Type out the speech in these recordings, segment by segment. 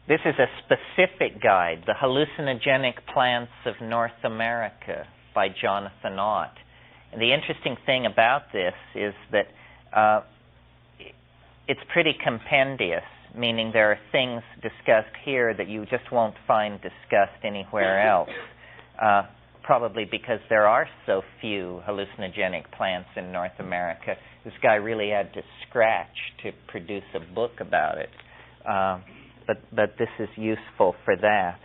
This is a specific guide, The Hallucinogenic Plants of North America by Jonathan Ott. And the interesting thing about this is that it's pretty compendious, meaning there are things discussed here that you just won't find discussed anywhere else, probably because there are so few hallucinogenic plants in North America. This guy really had to scratch to produce a book about it. But this is useful for that.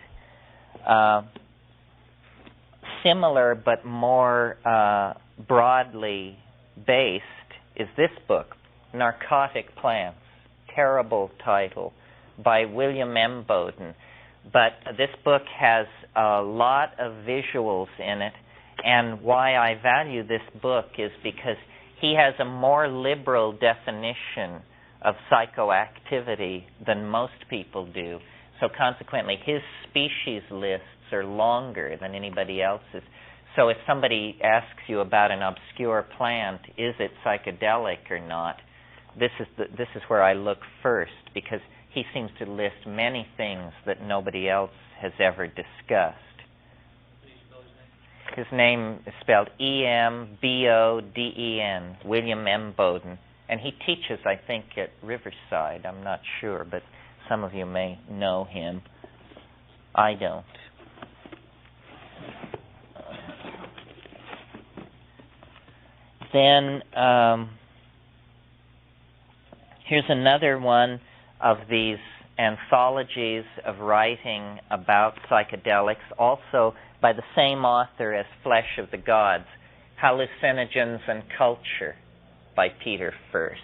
Similar but more broadly based is this book, Narcotic Plants. Terrible title, by William M. Bowden. But this book has a lot of visuals in it, and why I value this book is because he has a more liberal definition of psychoactivity than most people do. So consequently, his species lists are longer than anybody else's. So if somebody asks you about an obscure plant, is it psychedelic or not, this is where I look first, because he seems to list many things that nobody else has ever discussed. His name is spelled E-M-B-O-D-E-N, William M. Bowden. And he teaches, I think, at Riverside. I'm not sure, but some of you may know him. I don't. Then here's another one of these anthologies of writing about psychedelics, also by the same author as Flesh of the Gods, Hallucinogens and Culture, by Peter First.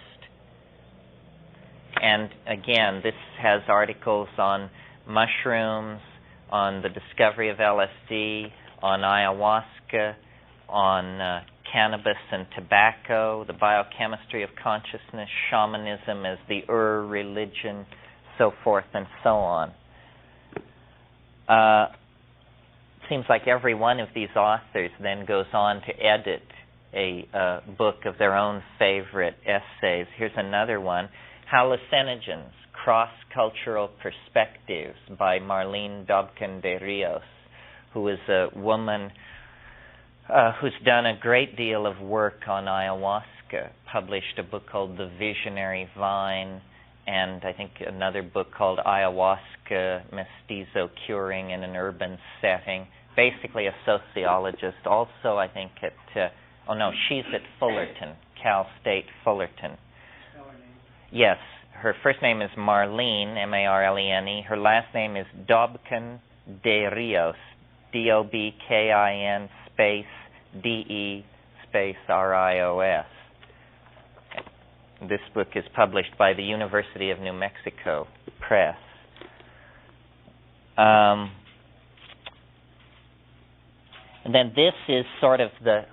And again, this has articles on mushrooms, on the discovery of LSD, on ayahuasca, on cannabis and tobacco, the biochemistry of consciousness, shamanism as the religion, so forth and so on. Seems like every one of these authors then goes on to edit a book of their own favorite essays. Here's another one, Hallucinogens, Cross-Cultural Perspectives by Marlene Dobkin de Rios, who is a woman who's done a great deal of work on ayahuasca, published a book called The Visionary Vine, and I think another book called Ayahuasca, Mestizo Curing in an Urban Setting. Basically a sociologist, also I think at, she's at Fullerton, Cal State Fullerton. Yes, her first name is Marlene, M-A-R-L-E-N-E. Her last name is Dobkin de Rios, D-O-B-K-I-N space D-E space R-I-O-S. This book is published by the University of New Mexico Press. And then this is sort of the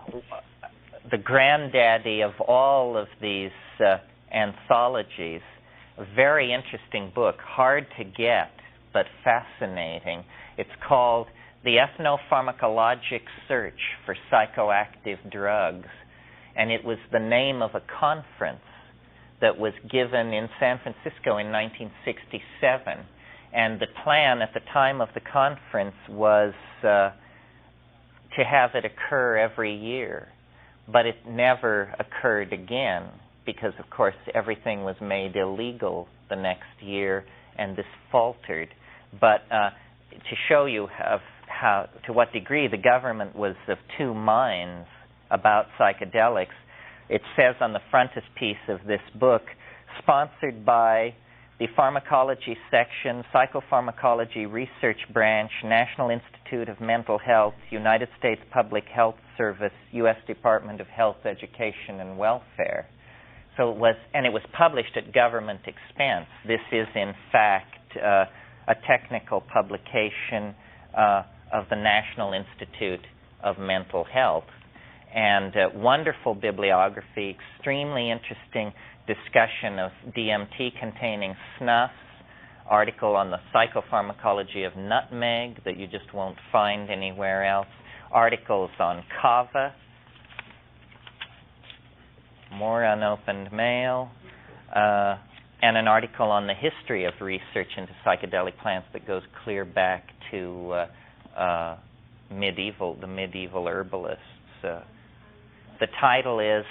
granddaddy of all of these anthologies. A very interesting book, hard to get, but fascinating. It's called The Ethnopharmacologic Search for Psychoactive Drugs. And it was the name of a conference that was given in San Francisco in 1967. And the plan at the time of the conference was to have it occur every year. But it never occurred again because, of course, everything was made illegal the next year, and this faltered. But to show you to what degree the government was of two minds about psychedelics, it says on the frontispiece of this book, sponsored by the Pharmacology Section, Psychopharmacology Research Branch, National Institute of Mental Health, United States Public Health Service, U.S. Department of Health, Education, and Welfare. So it was published at government expense. This is, in fact, a technical publication of the National Institute of Mental Health. And wonderful bibliography, extremely interesting discussion of DMT-containing snuffs, article on the psychopharmacology of nutmeg that you just won't find anywhere else, articles on kava, more unopened mail, and an article on the history of research into psychedelic plants that goes clear back to the medieval herbalists. The title is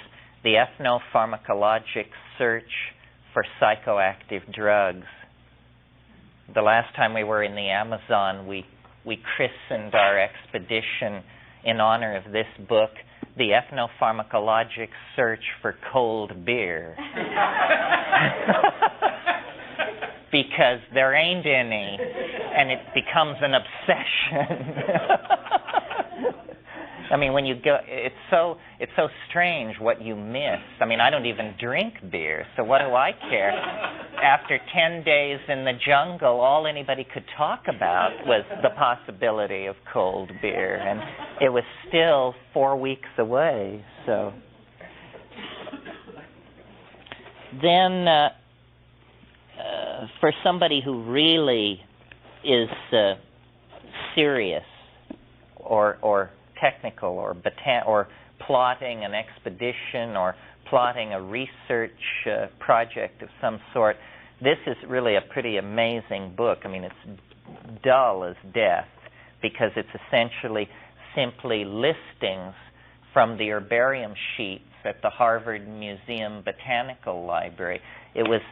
The Ethnopharmacologic Search for Psychoactive Drugs. The last time we were in the Amazon, we christened our expedition in honor of this book, The Ethnopharmacologic Search for Cold Beer. Because there ain't any, and it becomes an obsession. I mean, when you go, it's so strange what you miss. I mean, I don't even drink beer, so what do I care? After 10 days in the jungle, all anybody could talk about was the possibility of cold beer, and it was still 4 weeks away. So then, for somebody who really is serious or technical or plotting an expedition or plotting a research project of some sort, this is really a pretty amazing book. I mean, it's dull as death because it's essentially simply listings from the herbarium sheets at the Harvard Museum Botanical Library. It was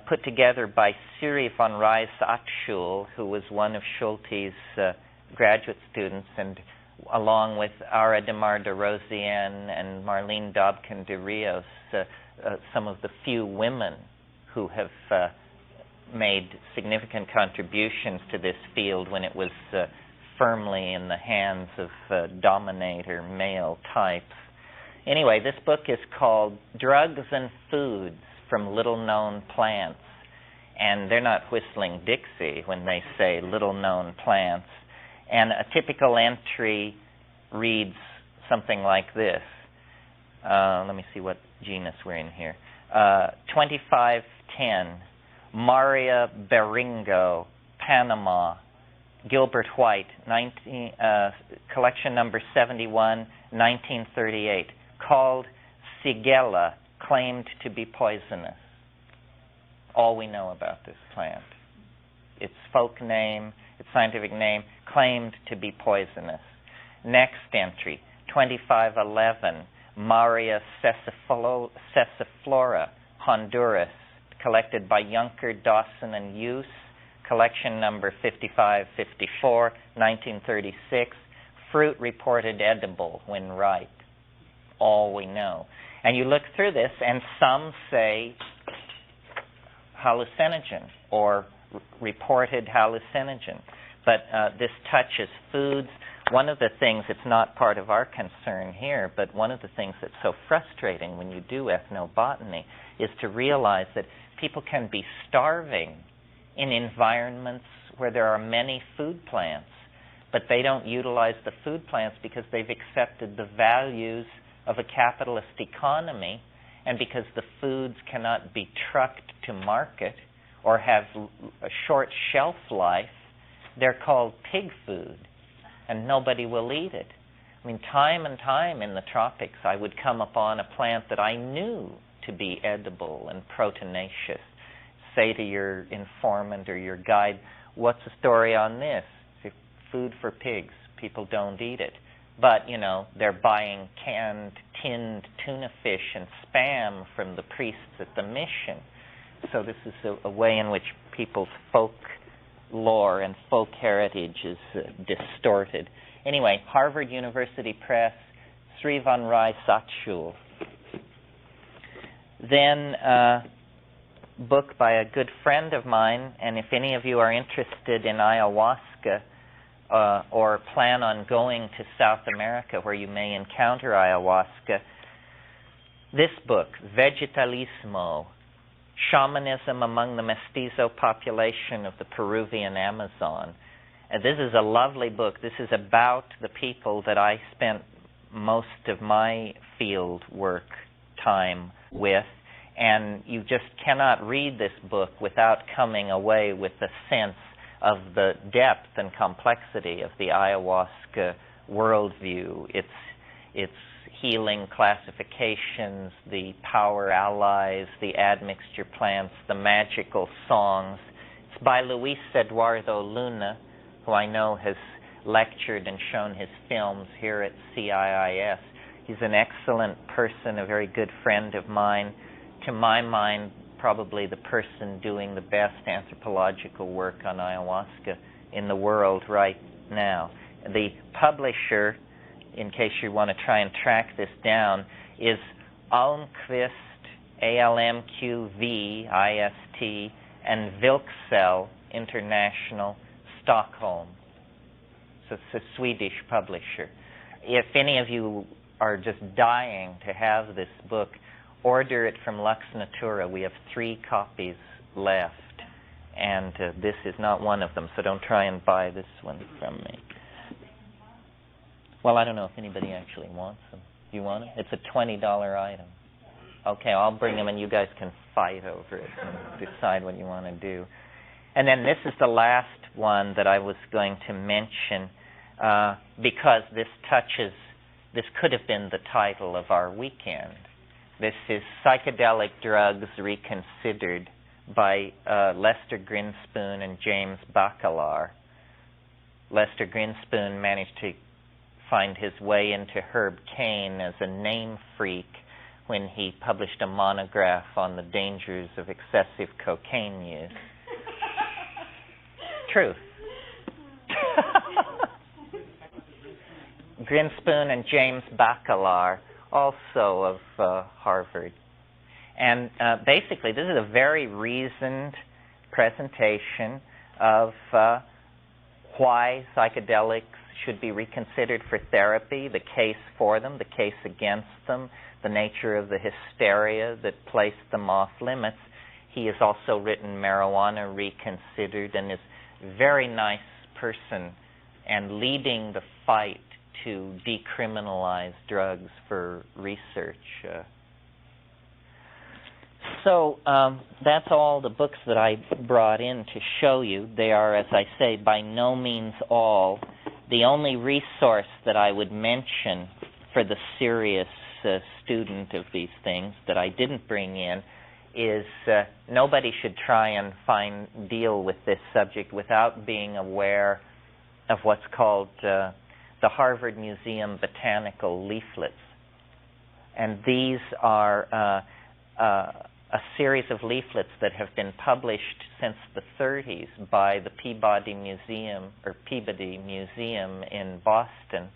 put together by Siri von Reis-Achschul, who was one of Schulte's graduate students, and along with Ara de Mar de Rosienne and Marlene Dobkin de Rios, some of the few women who have made significant contributions to this field when it was firmly in the hands of dominator male types. Anyway, this book is called Drugs and Foods from Little-Known Plants. And they're not whistling Dixie when they say little-known plants. And a typical entry reads something like this. Let me see what genus we're in here. 2510, Maria Beringo, Panama, Gilbert White, collection number 71, 1938, called Sigella, claimed to be poisonous. All we know about this plant. Its folk name, its scientific name, claimed to be poisonous. Next entry, 2511, Maria Cessiflora, Honduras, collected by Junker, Dawson, and Use, collection number 5554, 1936, fruit reported edible when ripe. All we know. And you look through this, and some say hallucinogen or reported hallucinogen. But this touches foods. One of the things, it's not part of our concern here, but one of the things that's so frustrating when you do ethnobotany is to realize that people can be starving in environments where there are many food plants, but they don't utilize the food plants because they've accepted the values of a capitalist economy, and because the foods cannot be trucked to market or have a short shelf life, they're called pig food, and nobody will eat it. I mean, time and time in the tropics, I would come upon a plant that I knew to be edible and proteinaceous. Say to your informant or your guide, what's the story on this? Say, food for pigs. People don't eat it. But, you know, they're buying canned, tinned tuna fish and spam from the priests at the mission. So this is a way in which people's folk lore and folk heritage is distorted. Anyway, Harvard University Press, Sri von Reis-Achschul. Then a book by a good friend of mine, and if any of you are interested in ayahuasca, or plan on going to South America where you may encounter ayahuasca, this book, Vegetalismo, Shamanism Among the Mestizo Population of the Peruvian Amazon. This is a lovely book. This is about the people that I spent most of my field work time with, and you just cannot read this book without coming away with a sense of the depth and complexity of the ayahuasca worldview. It's healing classifications, the power allies, the admixture plants, the magical songs. It's by Luis Eduardo Luna, who I know has lectured and shown his films here at CIIS. He's an excellent person, a very good friend of mine. To my mind, probably the person doing the best anthropological work on ayahuasca in the world right now. The publisher, in case you want to try and track this down, is Almqvist, ALMQVIST, and Vilksell International, Stockholm. So it's a Swedish publisher. If any of you are just dying to have this book, order it from Lux Natura. We have 3 copies left, and this is not one of them, so don't try and buy this one from me. Well, I don't know if anybody actually wants them. Do you want them? It's a $20 item. Okay, I'll bring them, and you guys can fight over it and decide what you want to do. And then this is the last one that I was going to mention, because this could have been the title of our weekend. This is Psychedelic Drugs Reconsidered by Lester Grinspoon and James Baccalar. Lester Grinspoon managed to find his way into Herb Caen as a name freak when he published a monograph on the dangers of excessive cocaine use. Truth. Grinspoon and James Baccalar, also of Harvard. And basically, this is a very reasoned presentation of why psychedelics should be reconsidered for therapy, the case for them, the case against them, the nature of the hysteria that placed them off limits. He has also written Marijuana Reconsidered, and is a very nice person and leading the fight to decriminalize drugs for research. So that's all the books that I brought in to show you. They are, as I say, by no means all. The only resource that I would mention for the serious student of these things that I didn't bring in is nobody should try and deal with this subject without being aware of what's called the Harvard Museum Botanical Leaflets. And these are a series of leaflets that have been published since the 30s by the Peabody Museum in Boston.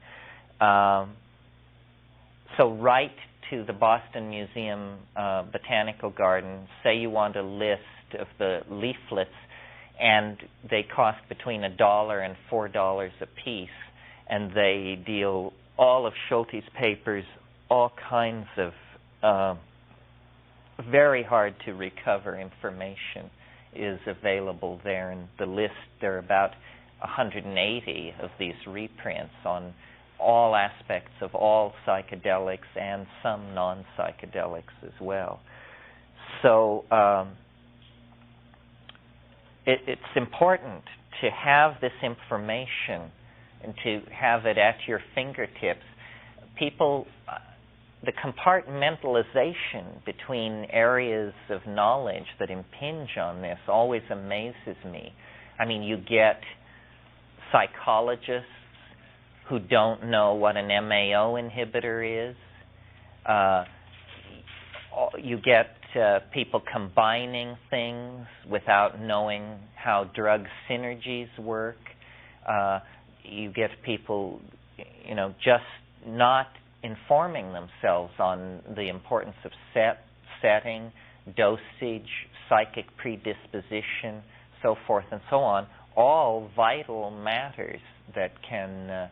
So write to the Boston Museum Botanical Garden, say you want a list of the leaflets, and they cost between $1 and $4 a piece, and they deal all of Schulte's papers, all kinds of very hard to recover information is available there. And the list, there are about 180 of these reprints on all aspects of all psychedelics and some non-psychedelics as well. So it's important to have this information and to have it at your fingertips. People, the compartmentalization between areas of knowledge that impinge on this always amazes me. I mean, you get psychologists who don't know what an MAO inhibitor is. You get people combining things without knowing how drug synergies work. You get people, just not informing themselves on the importance of setting, dosage, psychic predisposition, so forth and so on, all vital matters that can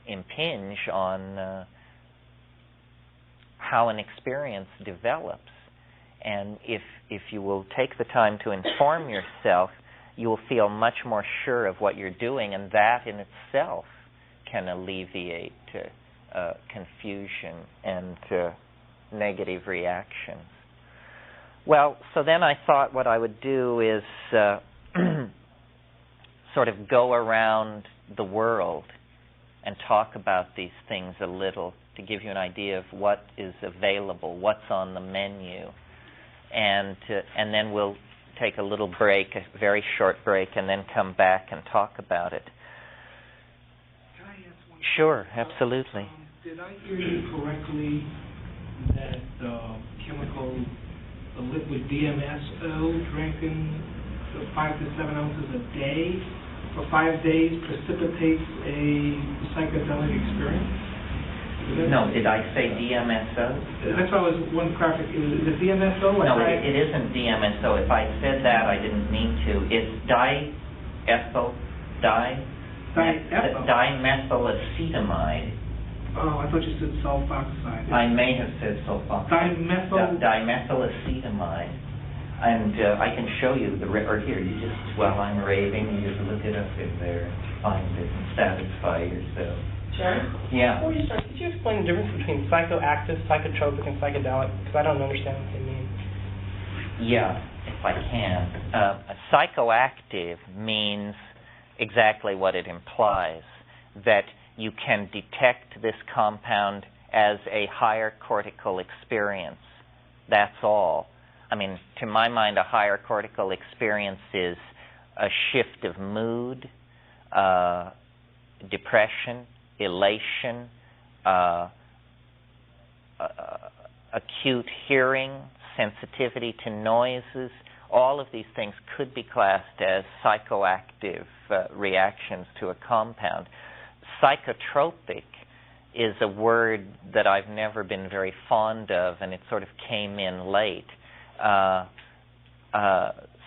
impinge on how an experience develops. And if you will take the time to inform yourself, you will feel much more sure of what you're doing, and that in itself can alleviate confusion and negative reactions. Well, so then I thought what I would do is sort of go around the world and talk about these things a little to give you an idea of what is available, what's on the menu. And then we'll take a little break, a very short break, and then come back and talk about it. Can I ask one? Sure, absolutely. Did I hear you correctly that the liquid DMSO drinking 5 to 7 ounces a day for 5 days precipitates a psychedelic experience? No, did I say DMSO? That's why I was one clarification. Is it DMSO? No, it isn't DMSO. If I said that, I didn't mean to. It's dimethylacetamide. Oh, I thought you said sulfoxide. I may have said sulfoxide. Dimethylacetamide. And I can show you or here, you just, while I'm raving, you just look it up in there, find it, and satisfy yourself. Sharon? Yeah. Before you start, could you explain the difference between psychoactive, psychotropic, and psychedelic? Because I don't understand what they mean. Yeah, if I can. Psychoactive means exactly what it implies, that you can detect this compound as a higher cortical experience. That's all. I mean, to my mind, a higher cortical experience is a shift of mood, depression, elation, acute hearing, sensitivity to noises. All of these things could be classed as psychoactive reactions to a compound. Psychotropic is a word that I've never been very fond of, and it sort of came in late.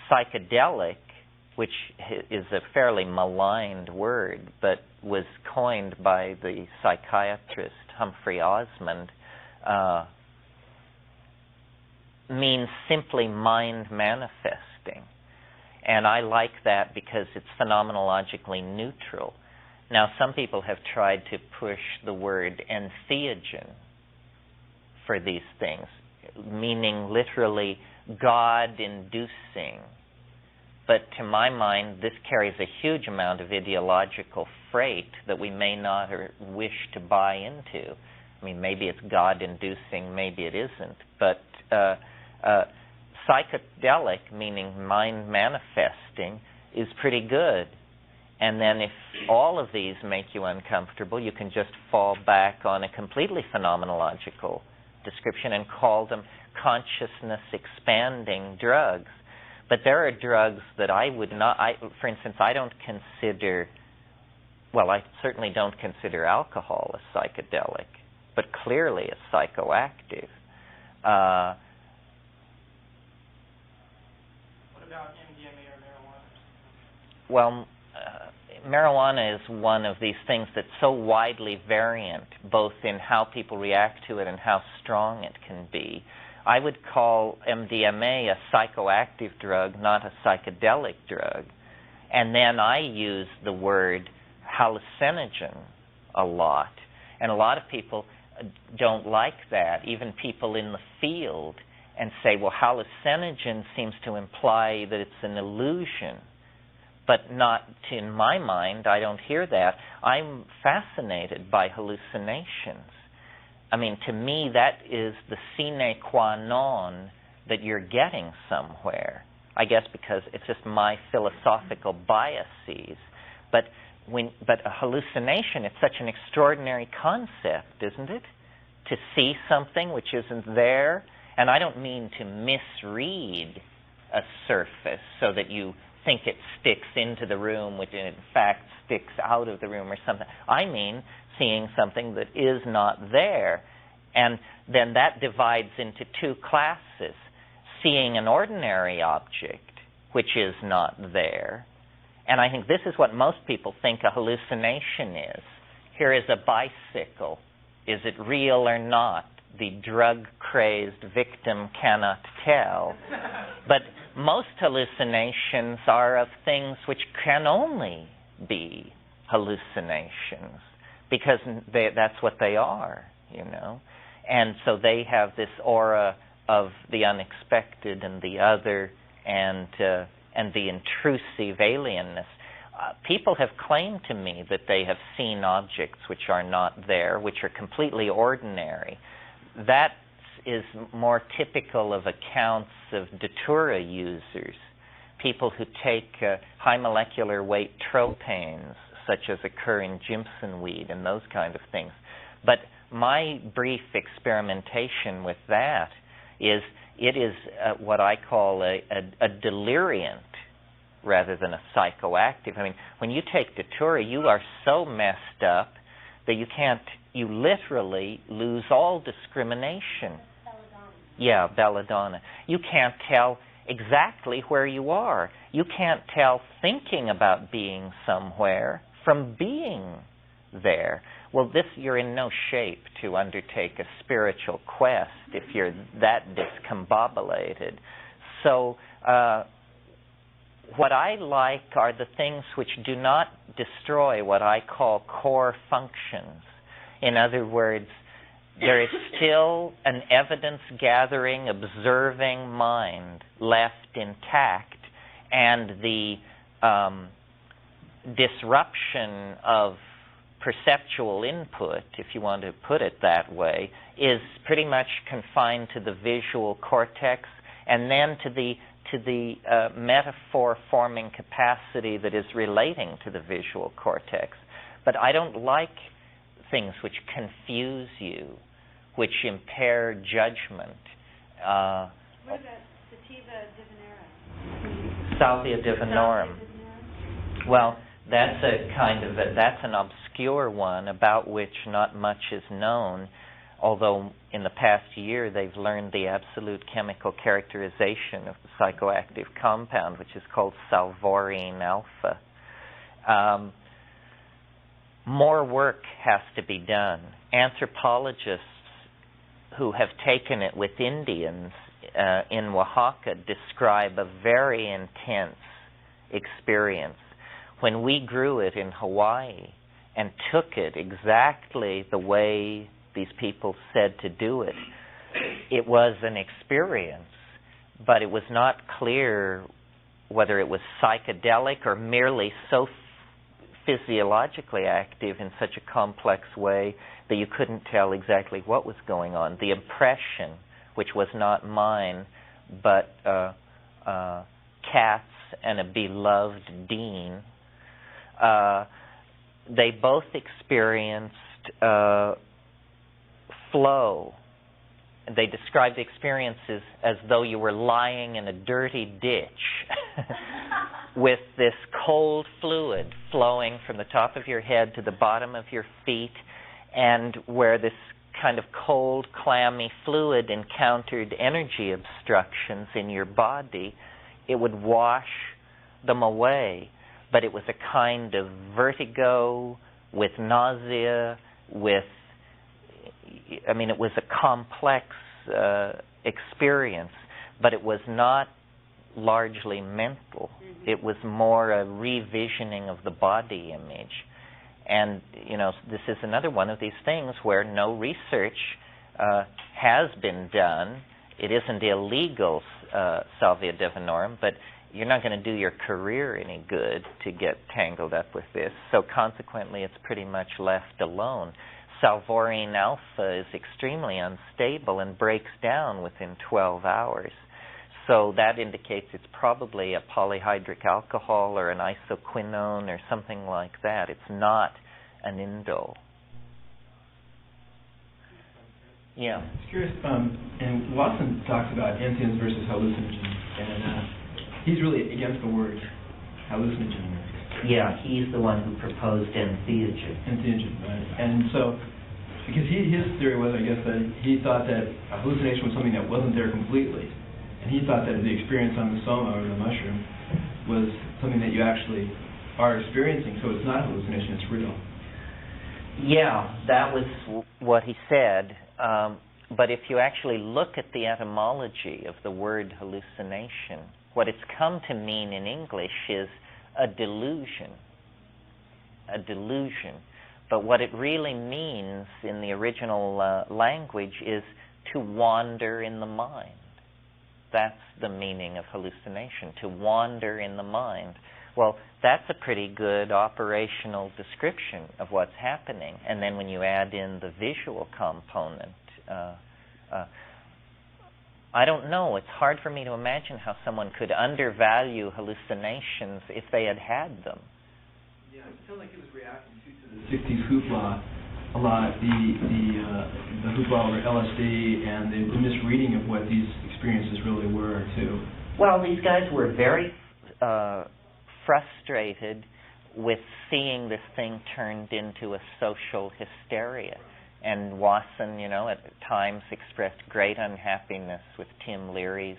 Psychedelic, which is a fairly maligned word, but was coined by the psychiatrist Humphrey Osmond, means simply mind manifesting. And I like that because it's phenomenologically neutral. Now, some people have tried to push the word entheogen for these things, meaning literally God-inducing. But to my mind, this carries a huge amount of ideological freight that we may not wish to buy into. I mean, maybe it's God-inducing, maybe it isn't. But psychedelic, meaning mind-manifesting, is pretty good. And then if all of these make you uncomfortable, you can just fall back on a completely phenomenological description and call them consciousness-expanding drugs. But there are drugs that I would not, for instance, I don't consider, well, I certainly don't consider alcohol a psychedelic, but clearly a psychoactive. What about MDMA or marijuana? Well, marijuana is one of these things that's so widely variant, both in how people react to it and how strong it can be. I would call MDMA a psychoactive drug, not a psychedelic drug. And then I use the word hallucinogen a lot. And a lot of people don't like that, even people in the field, and say, well, hallucinogen seems to imply that it's an illusion. But not, in my mind, I don't hear that. I'm fascinated by hallucinations. I mean, to me, that is the sine qua non that you're getting somewhere. I guess because it's just my philosophical biases. But a hallucination, it's such an extraordinary concept, isn't it? To see something which isn't there. And I don't mean to misread a surface so that you think it sticks into the room, which in fact sticks out of the room or something. I mean seeing something that is not there. And then that divides into two classes. Seeing an ordinary object, which is not there. And I think this is what most people think a hallucination is. Here is a bicycle. Is it real or not? The drug-crazied victim cannot tell. But most hallucinations are of things which can only be hallucinations, because that's what they are, you know. And so they have this aura of the unexpected and the other and the intrusive alienness. People have claimed to me that they have seen objects which are not there, which are completely ordinary. That is more typical of accounts of datura users, people who take high molecular weight tropanes, such as occur in Jimson weed and those kind of things. But my brief experimentation with that is, it is what I call a deliriant rather than a psychoactive. I mean, when you take datura, you are so messed up that you literally lose all discrimination. Belladonna. Yeah, belladonna. You can't tell exactly where you are. You can't tell thinking about being somewhere from being there. Well, you're in no shape to undertake a spiritual quest if you're that discombobulated. So what I like are the things which do not destroy what I call core functions. In other words, there is still an evidence-gathering, observing mind left intact, and the disruption of perceptual input, if you want to put it that way, is pretty much confined to the visual cortex and then to the metaphor-forming capacity that is relating to the visual cortex. But I don't like things which confuse you, which impair judgment. What about sativa divinera? Salvia divinorum. Well, that's that's an obscure one about which not much is known, although in the past year they've learned the absolute chemical characterization of the psychoactive compound, which is called salvorine alpha. More work has to be done. Anthropologists who have taken it with Indians in Oaxaca describe a very intense experience. When we grew it in Hawaii and took it exactly the way these people said to do it, it was an experience, but it was not clear whether it was psychedelic or merely so physiologically active in such a complex way that you couldn't tell exactly what was going on. The impression, which was not mine, but Katz and a beloved dean, they both experienced flow. They described the experiences as though you were lying in a dirty ditch with this cold fluid flowing from the top of your head to the bottom of your feet, and where this kind of cold, clammy fluid encountered energy obstructions in your body, it would wash them away. But it was a kind of vertigo with nausea, it was a complex experience, but it was not largely mental. It was more a revisioning of the body image. And, this is another one of these things where no research has been done. It isn't illegal, salvia divinorum, but you're not going to do your career any good to get tangled up with this. So consequently, it's pretty much left alone. Salvorine alpha is extremely unstable and breaks down within 12 hours. So that indicates it's probably a polyhydric alcohol or an isoquinone or something like that. It's not an indole. Yeah. I'm curious, and Watson talks about entheogens versus hallucinogens, and he's really against the word hallucinogen. Yeah, he's the one who proposed entheogen. Entheogen, right. And so, because his theory was, I guess, that he thought that a hallucination was something that wasn't there completely. And he thought that the experience on the soma or the mushroom was something that you actually are experiencing, so it's not a hallucination, it's real. Yeah, that was what he said. But if you actually look at the etymology of the word hallucination, what it's come to mean in English is a delusion. A delusion. But what it really means in the original language is to wander in the mind. That's the meaning of hallucination, to wander in the mind. Well, that's a pretty good operational description of what's happening. And then when you add in the visual component, I don't know. It's hard for me to imagine how someone could undervalue hallucinations if they had had them. Yeah, it sounds like he was reacting to the 60s hoopla a lot, the hoopla over LSD and the misreading of what these experiences really were, too. Well, these guys were very frustrated with seeing this thing turned into a social hysteria. And Wasson, at times expressed great unhappiness with Tim Leary's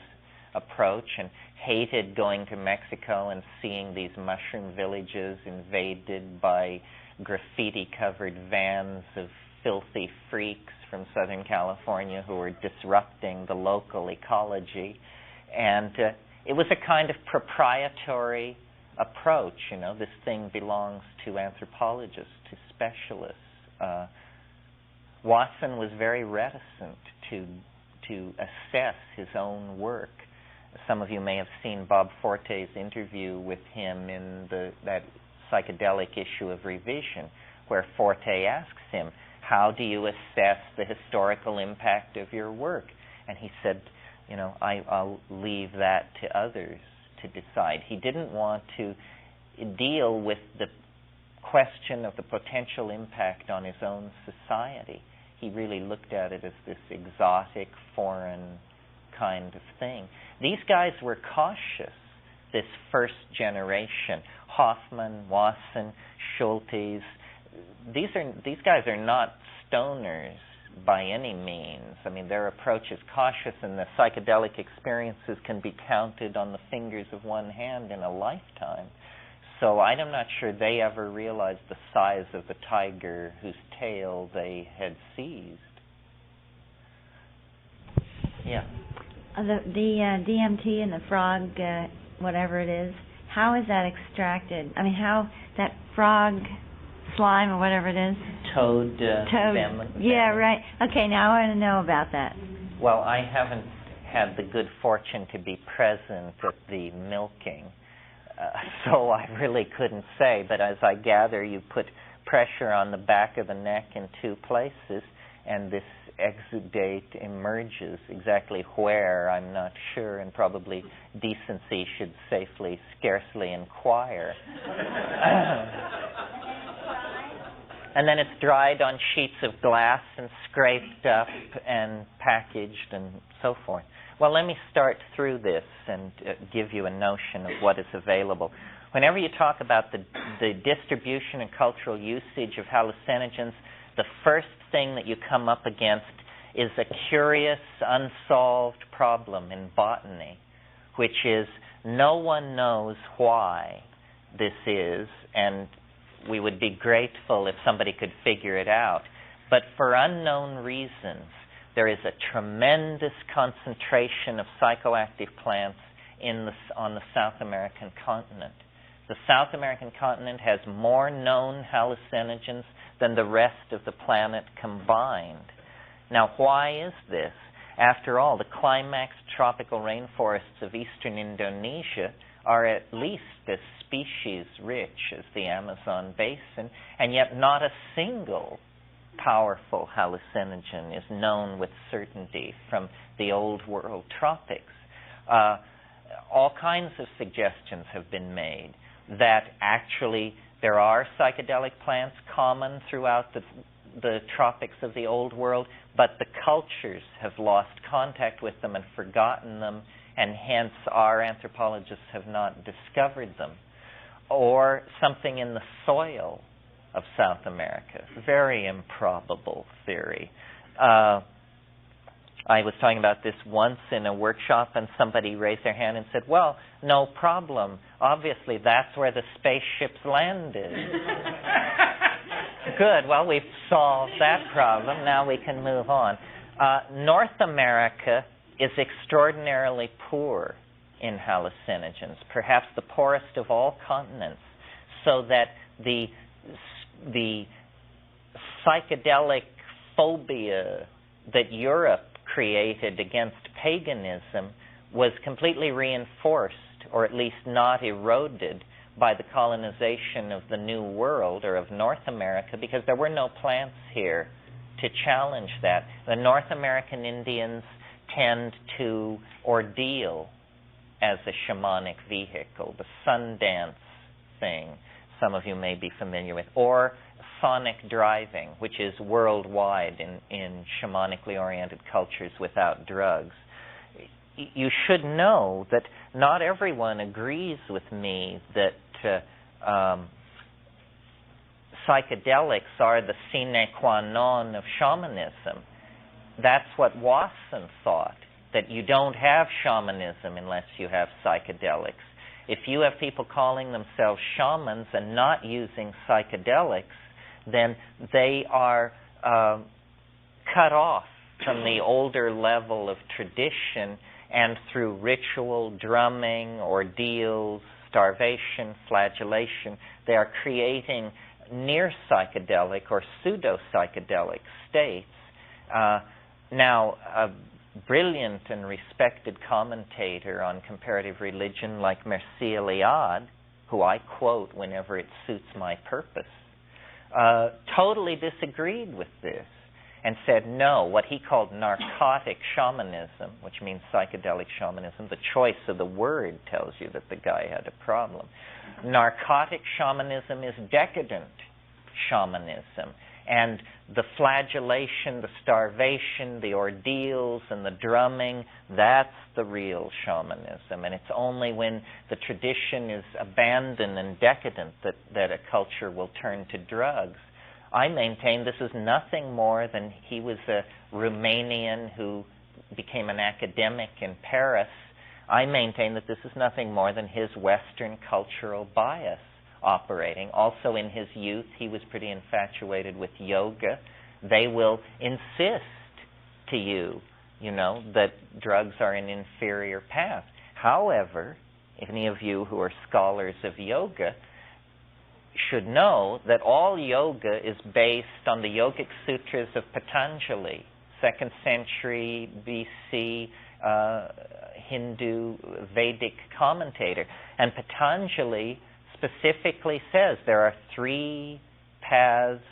approach and hated going to Mexico and seeing these mushroom villages invaded by graffiti-covered vans of filthy freaks from Southern California who were disrupting the local ecology. And it was a kind of proprietary approach. This thing belongs to anthropologists, to specialists. Wasson was very reticent to assess his own work. Some of you may have seen Bob Forte's interview with him in that psychedelic issue of Revision, where Forte asks him, how do you assess the historical impact of your work? And he said, I'll leave that to others to decide. He didn't want to deal with the question of the potential impact on his own society. He really looked at it as this exotic, foreign kind of thing. These guys were cautious, this first generation. Hoffman, Wasson, Schultes. These guys are not stoners by any means. I mean, their approach is cautious, and the psychedelic experiences can be counted on the fingers of one hand in a lifetime. So I'm not sure they ever realized the size of the tiger whose tail they had seized. Yeah. The DMT and the frog, whatever it is, how is that extracted? I mean, how that frog slime or whatever it is? Toad. Yeah, right. Okay, now I want to know about that. Well, I haven't had the good fortune to be present at the milking. So I really couldn't say, but as I gather, you put pressure on the back of the neck in two places, and this exudate emerges. Exactly where, I'm not sure, and probably decency should scarcely inquire. And then it's dried on sheets of glass and scraped up and packaged and so forth. Well, let me start through this and give you a notion of what is available. Whenever you talk about the distribution and cultural usage of hallucinogens, the first thing that you come up against is a curious, unsolved problem in botany, which is no one knows why this is, and we would be grateful if somebody could figure it out. But for unknown reasons, there is a tremendous concentration of psychoactive plants on the South American continent. The South American continent has more known hallucinogens than the rest of the planet combined. Now, why is this? After all, the climax tropical rainforests of eastern Indonesia are at least as species-rich as the Amazon basin, and yet not a single powerful hallucinogen is known with certainty from the old world tropics. All kinds of suggestions have been made that actually there are psychedelic plants common throughout the tropics of the old world, but the cultures have lost contact with them and forgotten them, and hence our anthropologists have not discovered them. Or something in the soil of South America. Very improbable theory. I was talking about this once in a workshop, and somebody raised their hand and said, well, no problem. Obviously, that's where the spaceships landed. Good. Well, we've solved that problem. Now we can move on. North America is extraordinarily poor in hallucinogens, perhaps the poorest of all continents, so that the psychedelic phobia that Europe created against paganism was completely reinforced, or at least not eroded, by the colonization of the New World, or of North America, because there were no plants here to challenge that. The North American Indians tend to ordeal as a shamanic vehicle, the sun dance thing, some of you may be familiar with, or sonic driving, which is worldwide in shamanically oriented cultures without drugs. You should know that not everyone agrees with me that psychedelics are the sine qua non of shamanism. That's what Wasson thought, that you don't have shamanism unless you have psychedelics. If you have people calling themselves shamans and not using psychedelics, then they are cut off from the older level of tradition, and through ritual, drumming, ordeals, starvation, flagellation, they are creating near psychedelic or pseudo-psychedelic states. Now, a brilliant and respected commentator on comparative religion like Mircea Eliade, who I quote whenever it suits my purpose, totally disagreed with this and said no, what he called narcotic shamanism, which means psychedelic shamanism, the choice of the word tells you that the guy had a problem. Narcotic shamanism is decadent shamanism, and the flagellation, the starvation, the ordeals, and the drumming, that's the real shamanism. And it's only when the tradition is abandoned and decadent that a culture will turn to drugs. I maintain this is nothing more than he was a Romanian who became an academic in Paris. I maintain that this is nothing more than his Western cultural bias operating. Also in his youth, he was pretty infatuated with yoga. They will insist to you, that drugs are an inferior path. However, any of you who are scholars of yoga should know that all yoga is based on the Yogic Sutras of Patanjali, 2nd century BC Hindu Vedic commentator. And Patanjali specifically says there are 3 paths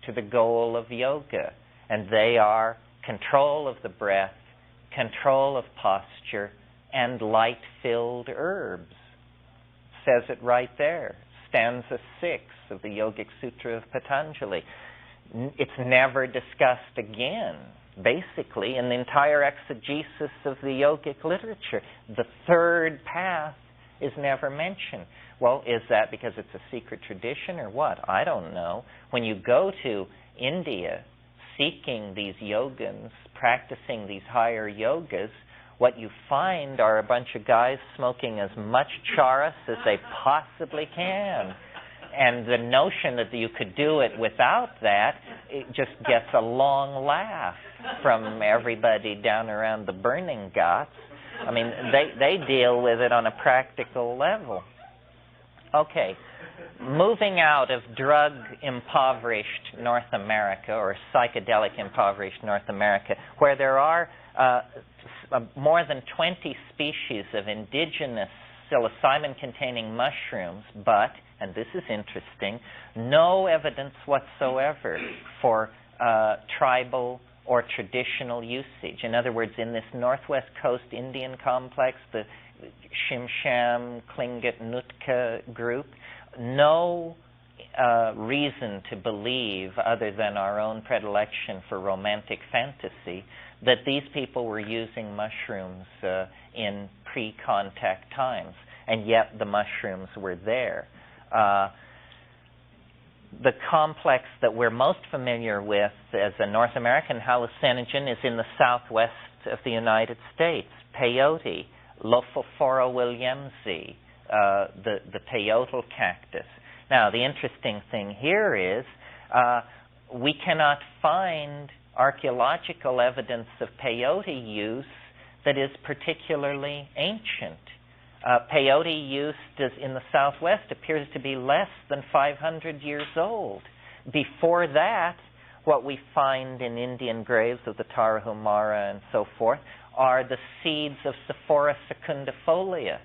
to the goal of yoga, and they are control of the breath, control of posture, and light-filled herbs. Says it right there. Stanza 6 of the Yogic Sutra of Patanjali. It's never discussed again, basically, in the entire exegesis of the yogic literature. The 3rd path is never mentioned. Well, is that because it's a secret tradition or what? I don't know. When you go to India seeking these yogins, practicing these higher yogas, what you find are a bunch of guys smoking as much charas as they possibly can. And the notion that you could do it without that, it just gets a long laugh from everybody down around the burning ghats. I mean, they deal with it on a practical level. Okay, moving out of drug-impoverished North America, or psychedelic-impoverished North America, where there are more than 20 species of indigenous psilocybin-containing mushrooms, but, and this is interesting, no evidence whatsoever for tribal or traditional usage. In other words, in this Northwest Coast Indian complex, the Shimsham, Tlingit, Nootka group, no reason to believe, other than our own predilection for romantic fantasy, that these people were using mushrooms in pre-contact times, and yet the mushrooms were there. The complex that we're most familiar with as a North American hallucinogen is in the southwest of the United States, peyote, Lophophora williamsi, the peyote cactus. Now, the interesting thing here is we cannot find archaeological evidence of peyote use that is particularly ancient. Peyote use in the Southwest appears to be less than 500 years old. Before that, what we find in Indian graves of the Tarahumara and so forth are the seeds of Sephora secundifolia.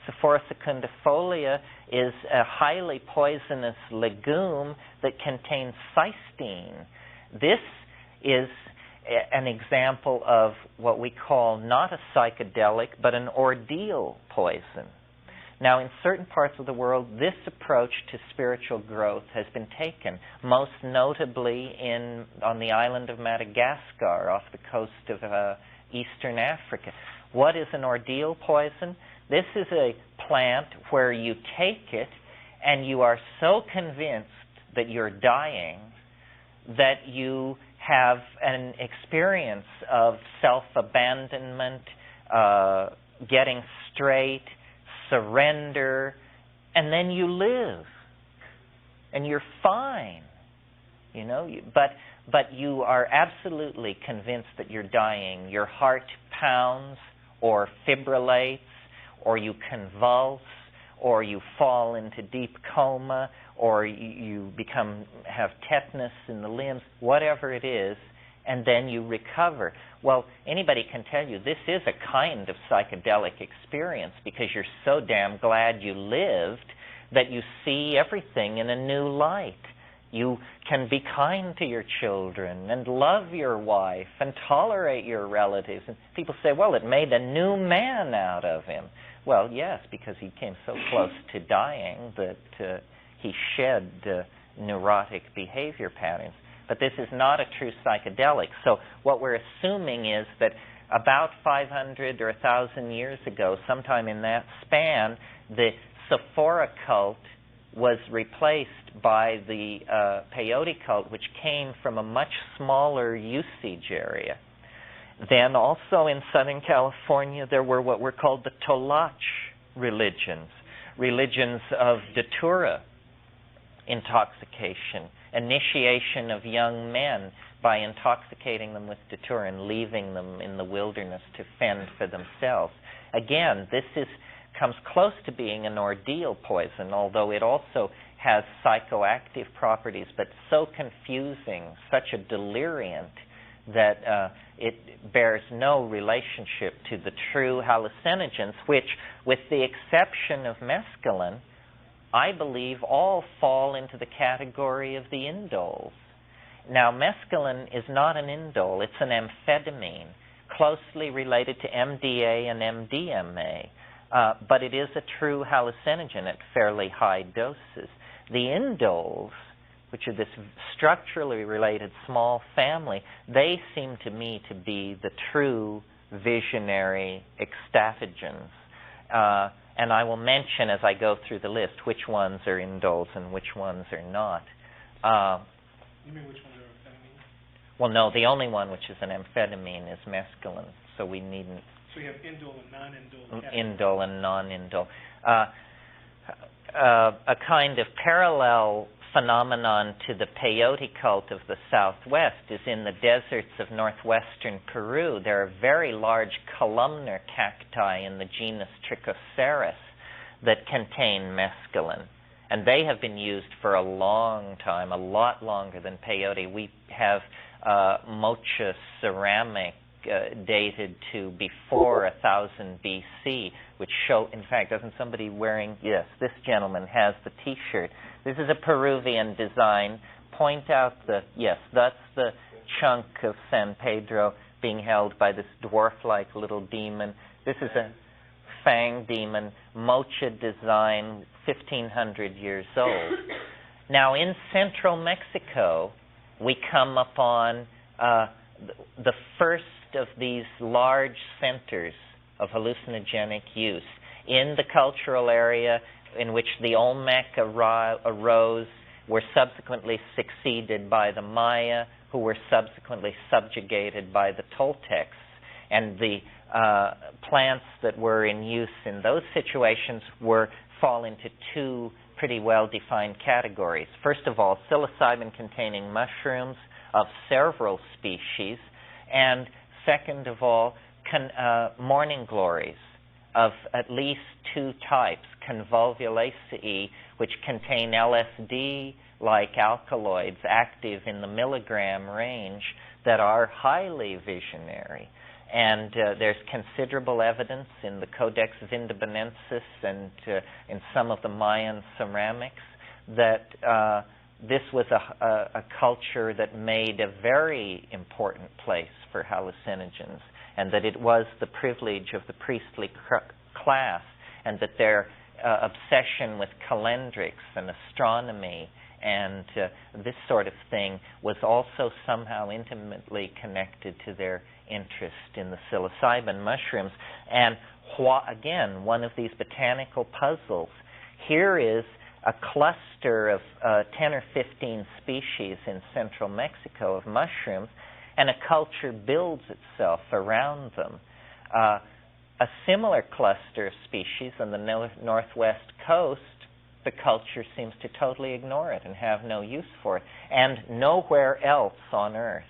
Sephora secundifolia is a highly poisonous legume that contains cysteine. This is an example of what we call not a psychedelic, but an ordeal poison. Now, in certain parts of the world, this approach to spiritual growth has been taken, most notably on the island of Madagascar, off the coast of eastern Africa. What is an ordeal poison? This is a plant where you take it and you are so convinced that you're dying that you have an experience of self-abandonment, getting straight, surrender, and then you live, and you're fine, you know. But you are absolutely convinced that you're dying. Your heart pounds, or fibrillates, or you convulse, or you fall into deep coma, or you have tetanus in the limbs, whatever it is, and then you recover. Well, anybody can tell you this is a kind of psychedelic experience because you're so damn glad you lived that you see everything in a new light. You can be kind to your children and love your wife and tolerate your relatives. And people say, well, it made a new man out of him. Well, yes, because he came so close to dying that he shed neurotic behavior patterns. But this is not a true psychedelic. So what we're assuming is that about 500 or 1,000 years ago, sometime in that span, the Sephora cult was replaced by the peyote cult, which came from a much smaller usage area. Then also in Southern California, there were what were called the Tolach religions, religions of datura, intoxication, initiation of young men by intoxicating them with datura and leaving them in the wilderness to fend for themselves. Again, this comes close to being an ordeal poison, although it also has psychoactive properties, but so confusing, such a deliriant, that it bears no relationship to the true hallucinogens, which, with the exception of mescaline, I believe all fall into the category of the indoles. Now, mescaline is not an indole, it's an amphetamine, closely related to MDA and MDMA, but it is a true hallucinogen at fairly high doses. The indoles, which are this structurally related small family, they seem to me to be the true visionary ecstatogens. And I will mention as I go through the list which ones are indoles and which ones are not. You mean which ones are amphetamines? Well, no, the only one which is an amphetamine is mescaline, so we needn't... So you have indole and non-indole. Indole and non-indole. A kind of parallel phenomenon to the peyote cult of the Southwest is in the deserts of northwestern Peru. There are very large columnar cacti in the genus Trichoceros that contain mescaline. And they have been used for a long time, a lot longer than peyote. We have mocha ceramic dated to before 1000 BC, which show, in fact, doesn't somebody wearing, yes, this gentleman has the T-shirt. This is a Peruvian design. Point out yes, that's the chunk of San Pedro being held by this dwarf-like little demon. This is a fang demon, mocha design, 1,500 years old. Now, in central Mexico, we come upon the first of these large centers of hallucinogenic use in the cultural area in which the Olmec arose, were subsequently succeeded by the Maya, who were subsequently subjugated by the Toltecs. And the plants that were in use in those situations fall into two pretty well-defined categories. First of all, psilocybin-containing mushrooms of several species, and second of all, morning glories of at least two types, convolvulaceae, which contain LSD-like alkaloids active in the milligram range that are highly visionary. And there's considerable evidence in the Codex Vindobonensis and in some of the Mayan ceramics that this was a culture that made a very important place for hallucinogens, and that it was the privilege of the priestly class, and that their obsession with calendrics and astronomy and this sort of thing was also somehow intimately connected to their interest in the psilocybin mushrooms. And again, one of these botanical puzzles. Here is a cluster of 10 or 15 species in central Mexico of mushrooms, and a culture builds itself around them. A similar cluster of species on the northwest coast, the culture seems to totally ignore it and have no use for it. And nowhere else on Earth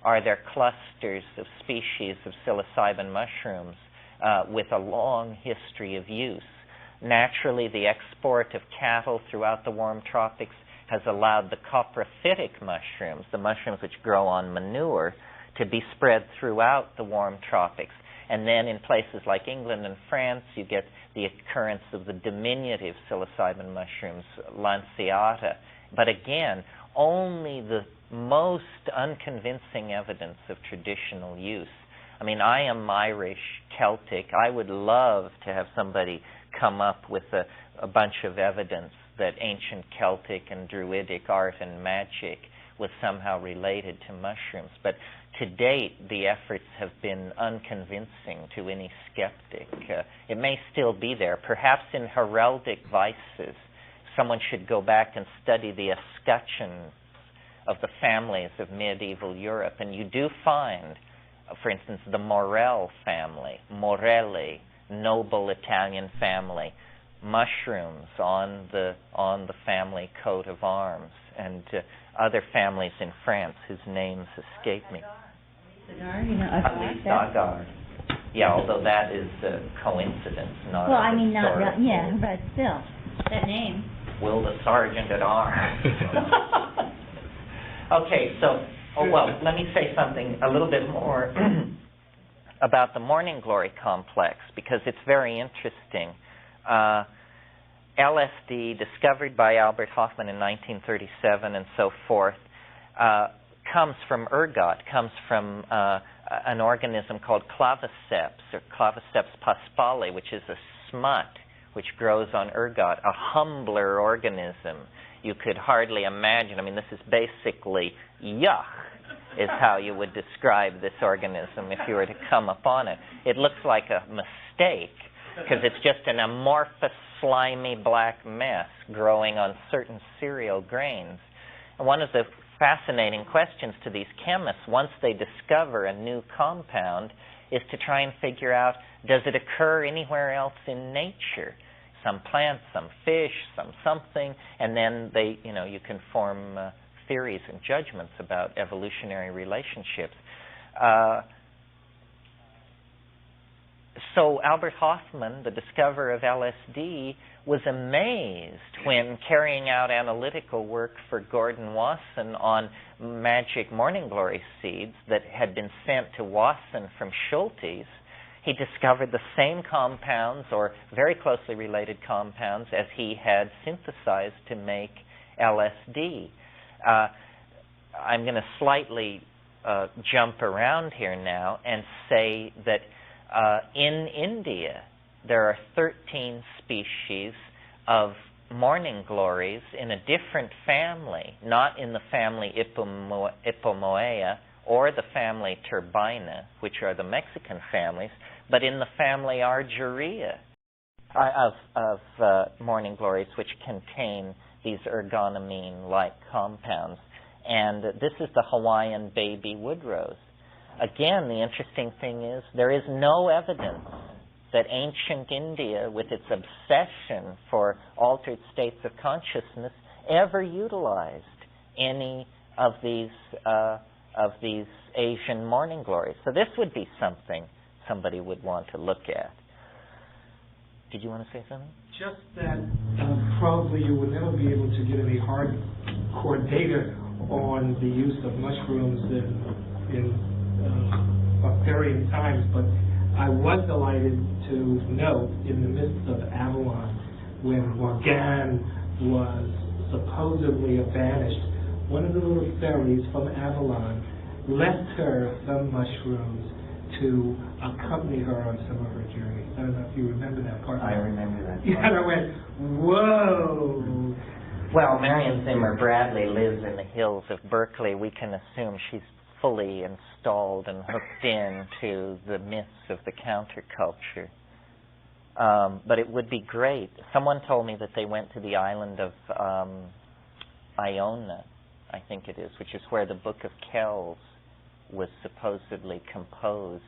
are there clusters of species of psilocybin mushrooms with a long history of use. Naturally, the export of cattle throughout the warm tropics has allowed the coprophytic mushrooms, the mushrooms which grow on manure, to be spread throughout the warm tropics. And then in places like England and France, you get the occurrence of the diminutive psilocybin mushrooms, lanceata. But again, only the most unconvincing evidence of traditional use. I mean, I am Irish, Celtic. I would love to have somebody come up with a bunch of evidence that ancient Celtic and Druidic art and magic was somehow related to mushrooms. But to date, the efforts have been unconvincing to any skeptic. It may still be there. Perhaps in heraldic vices, someone should go back and study the escutcheons of the families of medieval Europe. And you do find, for instance, the Morel family, Morelli, noble Italian family, mushrooms on the family coat of arms, and other families in France whose names escape me. Elise Agar. Yeah, although that is a coincidence, not well, a I mean, not historical. real, yeah, but still, that name. Will the Sergeant at Arms. Okay, so, let me say something a little bit more about the Morning Glory complex, because it's very interesting. LSD, discovered by Albert Hofmann in 1937 and so forth, comes from ergot, comes from an organism called claviceps, or Claviceps paspali, which is a smut which grows on ergot, a humbler organism. You could hardly imagine. I mean, this is basically yuck, is how you would describe this organism if you were to come upon it. It looks like a mistake, because it's just an amorphous, slimy black mess growing on certain cereal grains. And one of the fascinating questions to these chemists, once they discover a new compound, is to try and figure out, does it occur anywhere else in nature? Some plants, some fish, some something, and then they, you can form theories and judgments about evolutionary relationships. So Albert Hofmann, the discoverer of LSD, was amazed when carrying out analytical work for Gordon Wasson on magic morning glory seeds that had been sent to Wasson from Schultes. He discovered the same compounds, or very closely related compounds, as he had synthesized to make LSD. I'm going to slightly jump around here now and say that in India, there are 13 species of morning glories in a different family, not in the family Ipomoea or the family Turbina, which are the Mexican families, but in the family Argyrea of morning glories, which contain these ergonomine-like compounds. And this is the Hawaiian baby woodrose. Again, the interesting thing is there is no evidence that ancient India, with its obsession for altered states of consciousness, ever utilized any of these Asian morning glories. So this would be something somebody would want to look at. Did you want to say something? Just that probably you would never be able to get any hardcore data on the use of mushrooms in Arthurian times, but I was delighted to note in the midst of Avalon, when Morgane was supposedly banished, one of the little fairies from Avalon left her some mushrooms to accompany her on some of her journeys. I don't know if you remember that part. I remember that part. Yeah, and I went, whoa! Well, Marion Zimmer Bradley lives in the hills of Berkeley. We can assume she's fully installed and hooked into the myths of the counterculture. But it would be great. Someone told me that they went to the island of Iona, I think it is, which is where the Book of Kells was supposedly composed.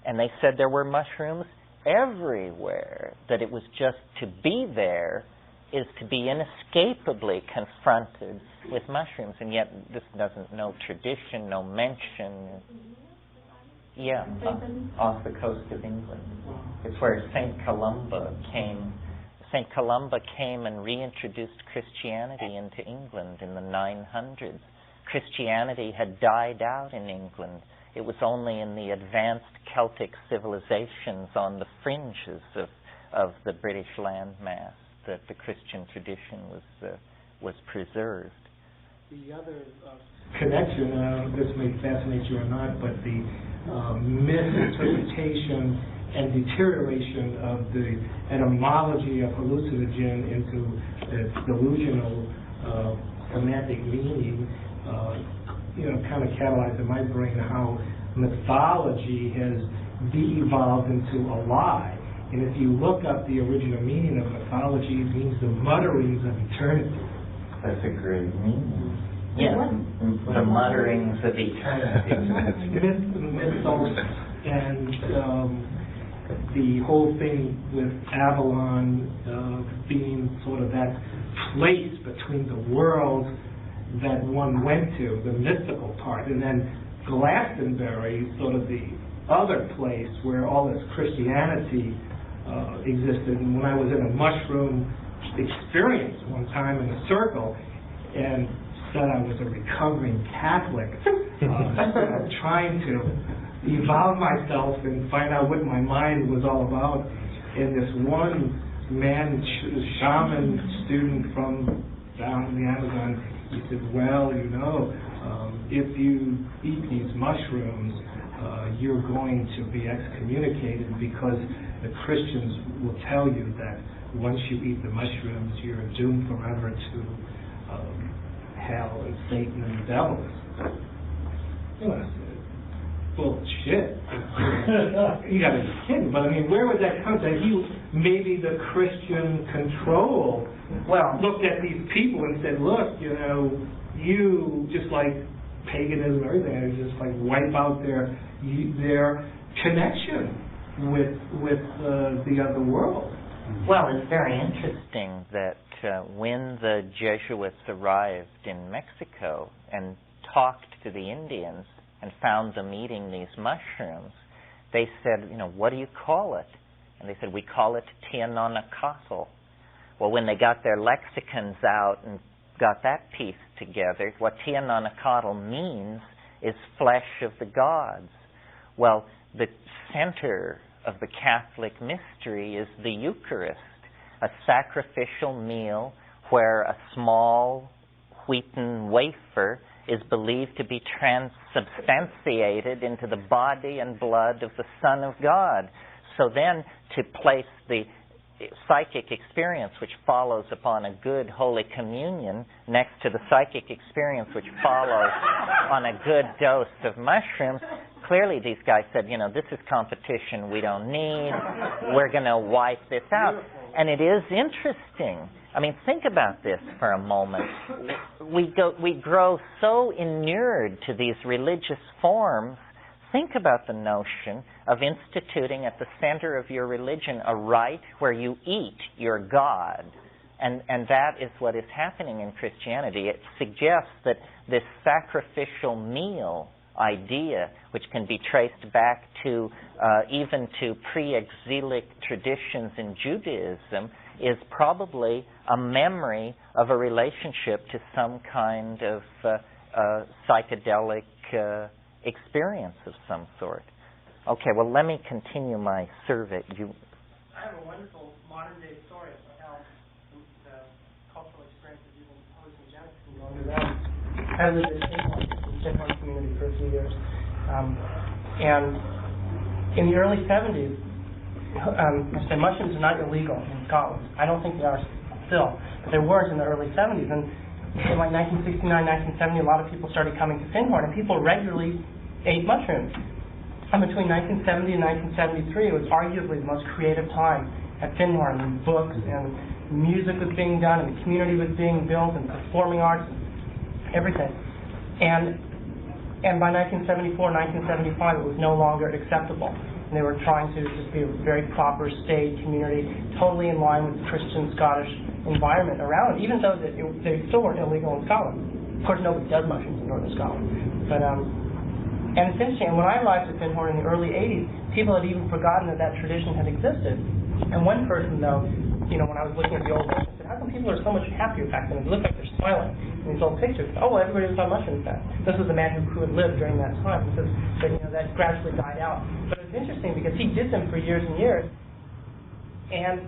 And they said there were mushrooms everywhere, that it was just to be there is to be inescapably confronted with mushrooms, and yet this doesn't, no tradition, no mention. Yeah, off the coast of England. It's where St. Columba came. St. Columba came and reintroduced Christianity into England in the 900s. Christianity had died out in England. It was only in the advanced Celtic civilizations on the fringes of the British landmass that the Christian tradition was preserved. The other connection, this may fascinate you or not, but the misinterpretation and deterioration of the etymology of hallucinogen into its delusional semantic meaning, kind of catalyzed in my brain how mythology has de-evolved into a lie. And if you look up the original meaning of mythology, it means the mutterings of eternity. That's a great meaning. Yeah, the mutterings of eternity. Mythos and the whole thing with Avalon being sort of that place between the world that one went to, the mystical part, and then Glastonbury, sort of the other place where all this Christianity existed. And when I was in a mushroom experience one time in a circle and said I was a recovering Catholic, trying to evolve myself and find out what my mind was all about, and this one man, shaman student from down in the Amazon, he said, well, if you eat these mushrooms, you're going to be excommunicated because the Christians will tell you that once you eat the mushrooms, you're doomed forever to hell and Satan and the devils. I said, bullshit. You gotta be kidding. But I mean, where would that come from? Maybe the Christian control looked at these people and said, look, you just like paganism and everything, and just like wipe out their connection with the other world. Well, it's very interesting that when the Jesuits arrived in Mexico and talked to the Indians and found them eating these mushrooms, they said, what do you call it? And they said, we call it Tianonacatl. Well, when they got their lexicons out and got that piece together, what Tianonacatl means is flesh of the gods. Well, the center of the Catholic mystery is the Eucharist, a sacrificial meal where a small wheaten wafer is believed to be transubstantiated into the body and blood of the Son of God. So then, to place the psychic experience which follows upon a good Holy Communion next to the psychic experience which follows on a good dose of mushrooms, clearly these guys said, this is competition we don't need. We're going to wipe this out. And it is interesting. I mean, think about this for a moment. We grow so inured to these religious forms. Think about the notion of instituting at the center of your religion a rite where you eat your God. And that is what is happening in Christianity. It suggests that this sacrificial meal idea, which can be traced back to even to pre-exilic traditions in Judaism, is probably a memory of a relationship to some kind of psychedelic experience of some sort. Okay, well, let me continue my survey. I have a wonderful modern-day story of how the cultural experience of using hallucinogenics can go under them. I lived in the Finhorn community for a few years, and in the early 70s, mushrooms are not illegal in Scotland. I don't think they are still, but they weren't in the early 70s. And in like 1969, 1970, a lot of people started coming to Finhorn, and people regularly ate mushrooms. And between 1970 and 1973, it was arguably the most creative time at Finhorn. And books and music was being done, and the community was being built, and performing arts, and everything. And by 1974, 1975, it was no longer acceptable. And they were trying to just be a very proper state community, totally in line with the Christian Scottish environment around it, even though they still weren't illegal in Scotland. Of course, nobody does mushrooms in northern Scotland. But and it's interesting, when I arrived at Finhorn in the early 80s, people had even forgotten that tradition had existed. And one person, though, when I was looking at the old ones, I said, how come people are so much happier back then? It looked like they're smiling in these old pictures. Oh, well, everybody was on mushrooms then. This was the man who had lived during that time. He says that, that gradually died out. But it was interesting because he did them for years and years. And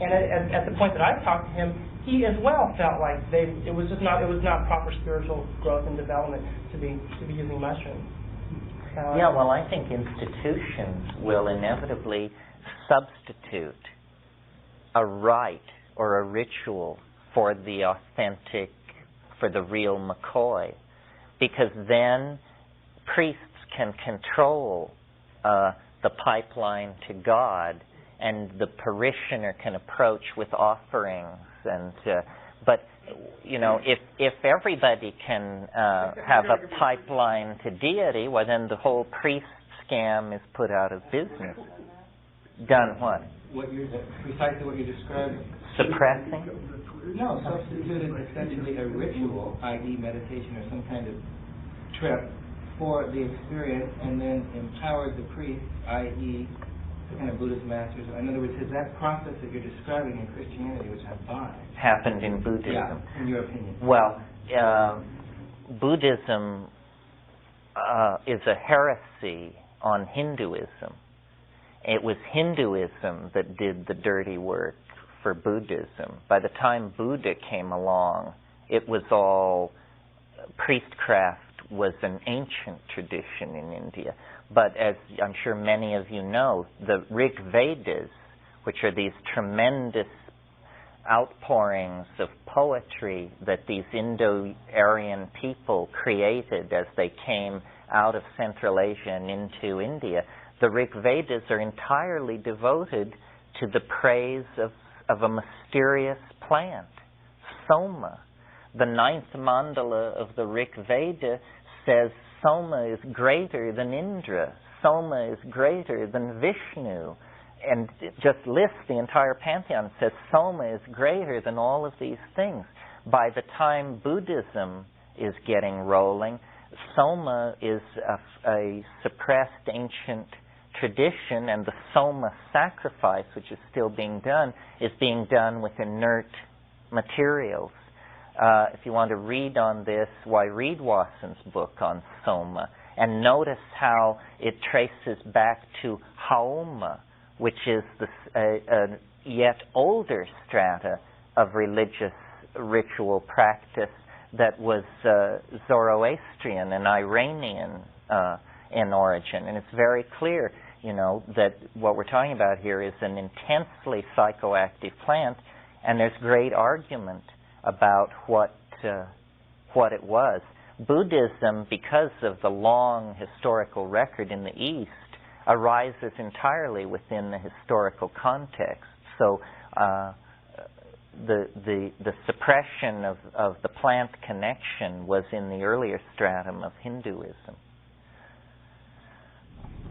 at the point that I talked to him, he as well felt like it was not proper spiritual growth and development to be using mushrooms. Yeah, well, I think institutions will inevitably substitute a rite or a ritual for the authentic, for the real McCoy, because then priests can control the pipeline to God, and the parishioner can approach with offerings. And but if everybody can have a pipeline to deity, well, then the whole priest scam is put out of business. Done what? Precisely what you're describing. Suppressing? No, substituted essentially a ritual, i.e. meditation or some kind of trip, for the experience, and then empowered the priest, i.e. kind of Buddhist masters. In other words, has that process that you're describing in Christianity, which I buy, happened in Buddhism? Yeah, in your opinion. Well, Buddhism is a heresy on Hinduism. It was Hinduism that did the dirty work for Buddhism. By the time Buddha came along, it was all priestcraft was an ancient tradition in India. But as I'm sure many of you know, the Rig Vedas, which are these tremendous outpourings of poetry that these Indo-Aryan people created as they came out of Central Asia and into India, the Rig Vedas are entirely devoted to the praise of a mysterious plant, Soma. The 9th mandala of the Rig Veda says Soma is greater than Indra. Soma is greater than Vishnu. And it just lists the entire pantheon. It says Soma is greater than all of these things. By the time Buddhism is getting rolling, Soma is a suppressed ancient tradition, and the Soma sacrifice, which is still being done, is being done with inert materials. If you want to read on this, why read Watson's book on Soma, and notice how it traces back to Haoma, which is a yet older strata of religious ritual practice that was Zoroastrian and Iranian in origin. And it's very clear, that what we're talking about here is an intensely psychoactive plant, and there's great argument about what it was. Buddhism, because of the long historical record in the East, arises entirely within the historical context. So the suppression of the plant connection was in the earlier stratum of Hinduism.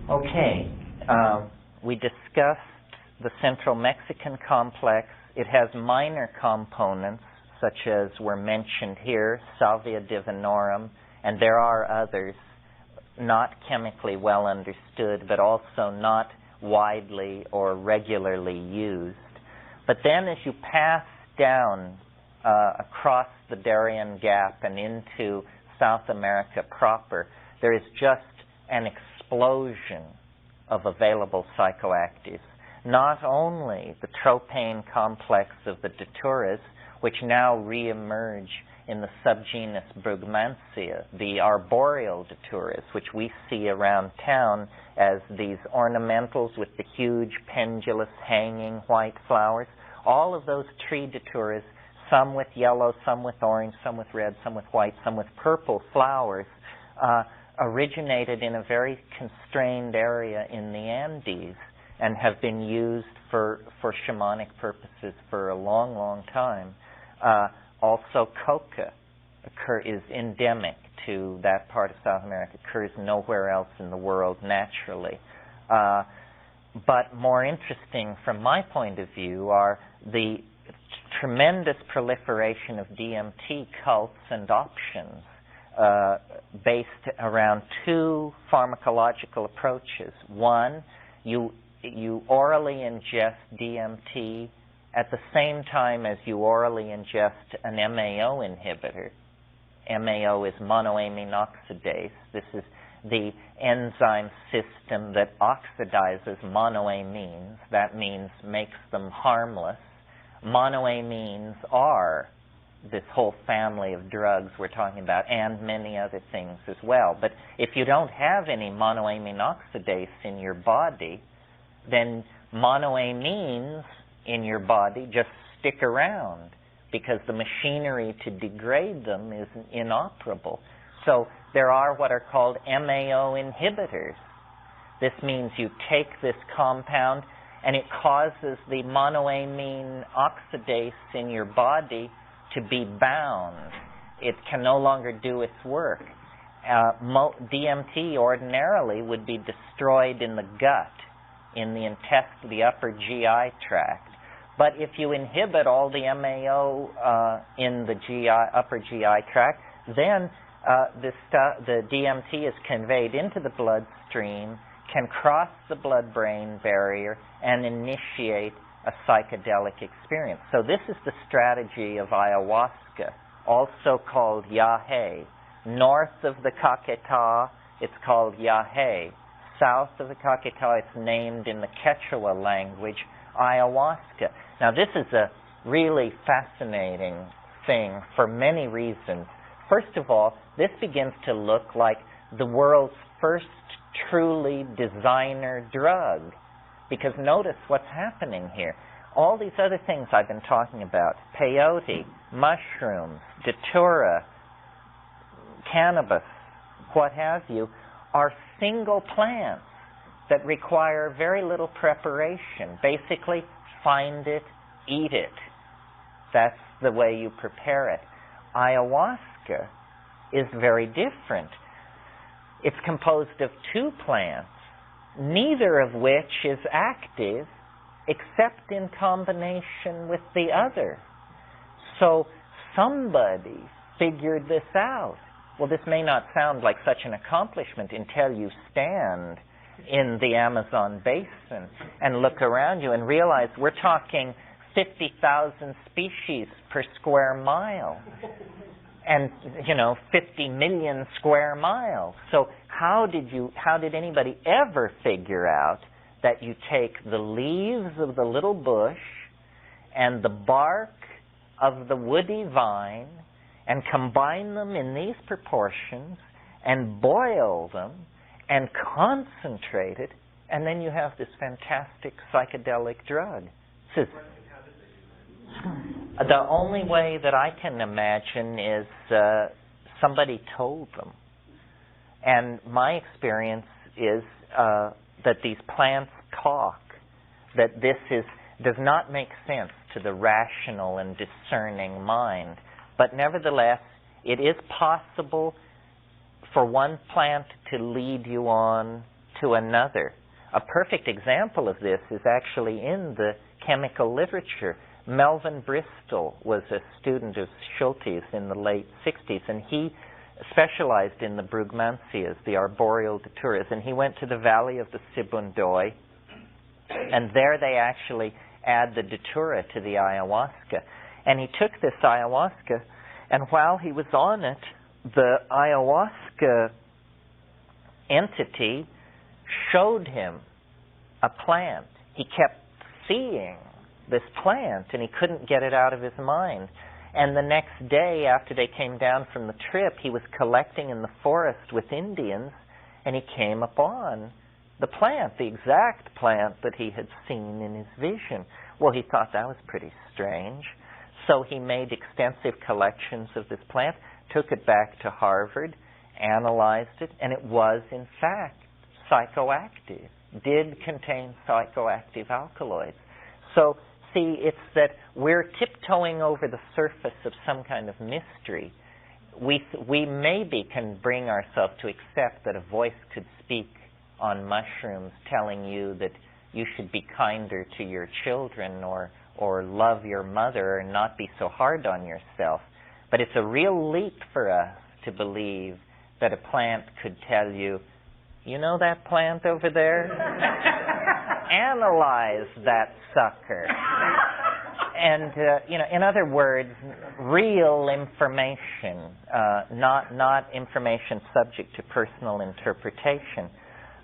Okay, we discussed the Central Mexican complex. It has minor components, such as were mentioned here, Salvia divinorum, and there are others not chemically well understood, but also not widely or regularly used. But then as you pass down across the Darien Gap and into South America proper, there is just an explosion of available psychoactives. Not only the tropane complex of the Daturas, which now reemerge in the subgenus Brugmansia, the arboreal Daturas, which we see around town as these ornamentals with the huge pendulous hanging white flowers. All of those tree Daturas, some with yellow, some with orange, some with red, some with white, some with purple flowers, originated in a very constrained area in the Andes and have been used for shamanic purposes for a long, long time. Also, coca is endemic to that part of South America, occurs nowhere else in the world naturally. But more interesting from my point of view are the tremendous proliferation of DMT cults and options based around two pharmacological approaches. One, you orally ingest DMT at the same time as you orally ingest an MAO inhibitor. MAO is monoamine oxidase. This is the enzyme system that oxidizes monoamines. That means makes them harmless. Monoamines are this whole family of drugs we're talking about, and many other things as well. But if you don't have any monoamine oxidase in your body, then monoamines in your body just stick around because the machinery to degrade them is inoperable. So there are what are called MAO inhibitors. This means you take this compound and it causes the monoamine oxidase in your body to be bound. It can no longer do its work. DMT ordinarily would be destroyed in the gut, in the intestine, the upper GI tract. But if you inhibit all the MAO in the upper GI tract, then the DMT is conveyed into the bloodstream, can cross the blood-brain barrier, and initiate a psychedelic experience. So this is the strategy of ayahuasca, also called yahe. North of the Caquetá, it's called yahe. South of the Caquetá, it's named in the Quechua language, ayahuasca. Now this is a really fascinating thing for many reasons. First of all, this begins to look like the world's first truly designer drug. Because notice what's happening here. All these other things I've been talking about, peyote, mushrooms, datura, cannabis, what have you, are single plants that require very little preparation. Basically, find it, eat it. That's the way you prepare it. Ayahuasca is very different. It's composed of two plants, neither of which is active except in combination with the other. So somebody figured this out. Well, this may not sound like such an accomplishment until you stand in the Amazon basin and look around you and realize we're talking 50,000 species per square mile. And, 50 million square miles. So how did anybody ever figure out that you take the leaves of the little bush and the bark of the woody vine and combine them in these proportions and boil them and concentrate it, and then you have this fantastic psychedelic drug? This is the only way that I can imagine is somebody told them. And my experience is that these plants talk, that this does not make sense to the rational and discerning mind. But nevertheless, it is possible for one plant to lead you on to another. A perfect example of this is actually in the chemical literature. Melvin Bristol was a student of Schultes in the late 60s, and he specialized in the Brugmansias, the arboreal daturas, and he went to the valley of the Sibundoy, and there they actually add the datura to the ayahuasca. And he took this ayahuasca, and while he was on it, the ayahuasca entity showed him a plant. He kept seeing this plant, and he couldn't get it out of his mind. And the next day, after they came down from the trip, he was collecting in the forest with Indians, and he came upon the plant, the exact plant that he had seen in his vision. Well, he thought that was pretty strange. So he made extensive collections of this plant, took it back to Harvard, analyzed it, and it was, in fact, psychoactive, did contain psychoactive alkaloids. So, see, it's that we're tiptoeing over the surface of some kind of mystery. We maybe can bring ourselves to accept that a voice could speak on mushrooms telling you that you should be kinder to your children or love your mother and not be so hard on yourself. But it's a real leap for us to believe that a plant could tell you, you know that plant over there? Analyze that sucker. And, in other words, real information, not information subject to personal interpretation.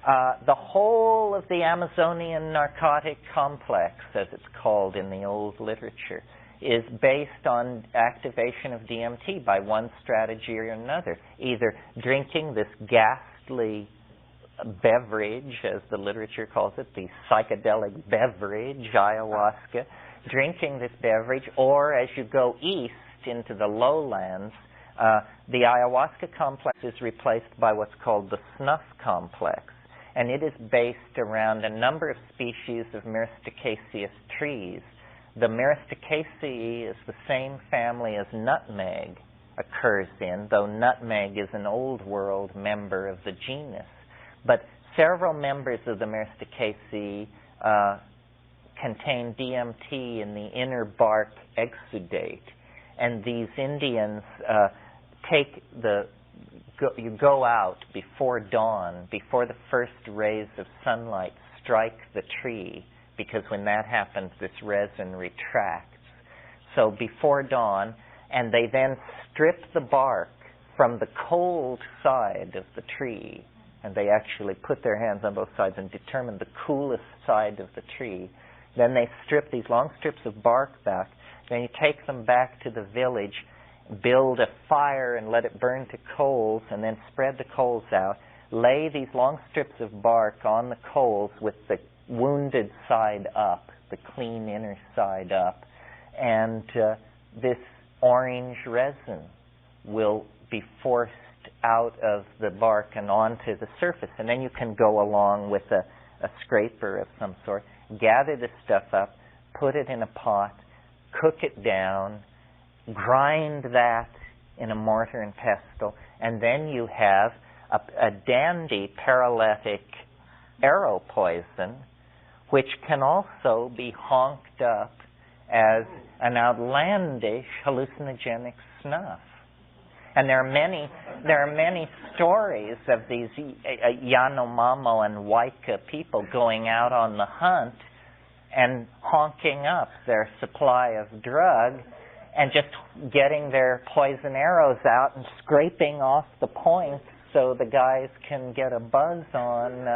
The whole of the Amazonian narcotic complex, as it's called in the old literature, is based on activation of DMT by one strategy or another, either drinking this ghastly beverage, as the literature calls it, the psychedelic beverage, ayahuasca, drinking this beverage, or as you go east into the lowlands, the ayahuasca complex is replaced by what's called the snuff complex. And it is based around a number of species of myristicaceous trees. The myristicaceae is the same family as nutmeg occurs in, though nutmeg is an old world member of the genus. But several members of the myristicaceae contain DMT in the inner bark exudate. And these Indians you go out before dawn, before the first rays of sunlight strike the tree, because when that happens, this resin retracts. So before dawn, and they then strip the bark from the cold side of the tree, and they actually put their hands on both sides and determine the coolest side of the tree. Then they strip these long strips of bark back. Then you take them back to the village, build a fire and let it burn to coals, and then spread the coals out. Lay these long strips of bark on the coals with the wounded side up, the clean inner side up, and this orange resin will be forced out of the bark and onto the surface. And then you can go along with a scraper of some sort, gather the stuff up, put it in a pot, cook it down, grind that in a mortar and pestle, and then you have a dandy paralytic arrow poison, which can also be honked up as an outlandish hallucinogenic snuff. And there are many stories of these Yanomamo and Waika people going out on the hunt and honking up their supply of drug and just getting their poison arrows out and scraping off the points so the guys can get a buzz on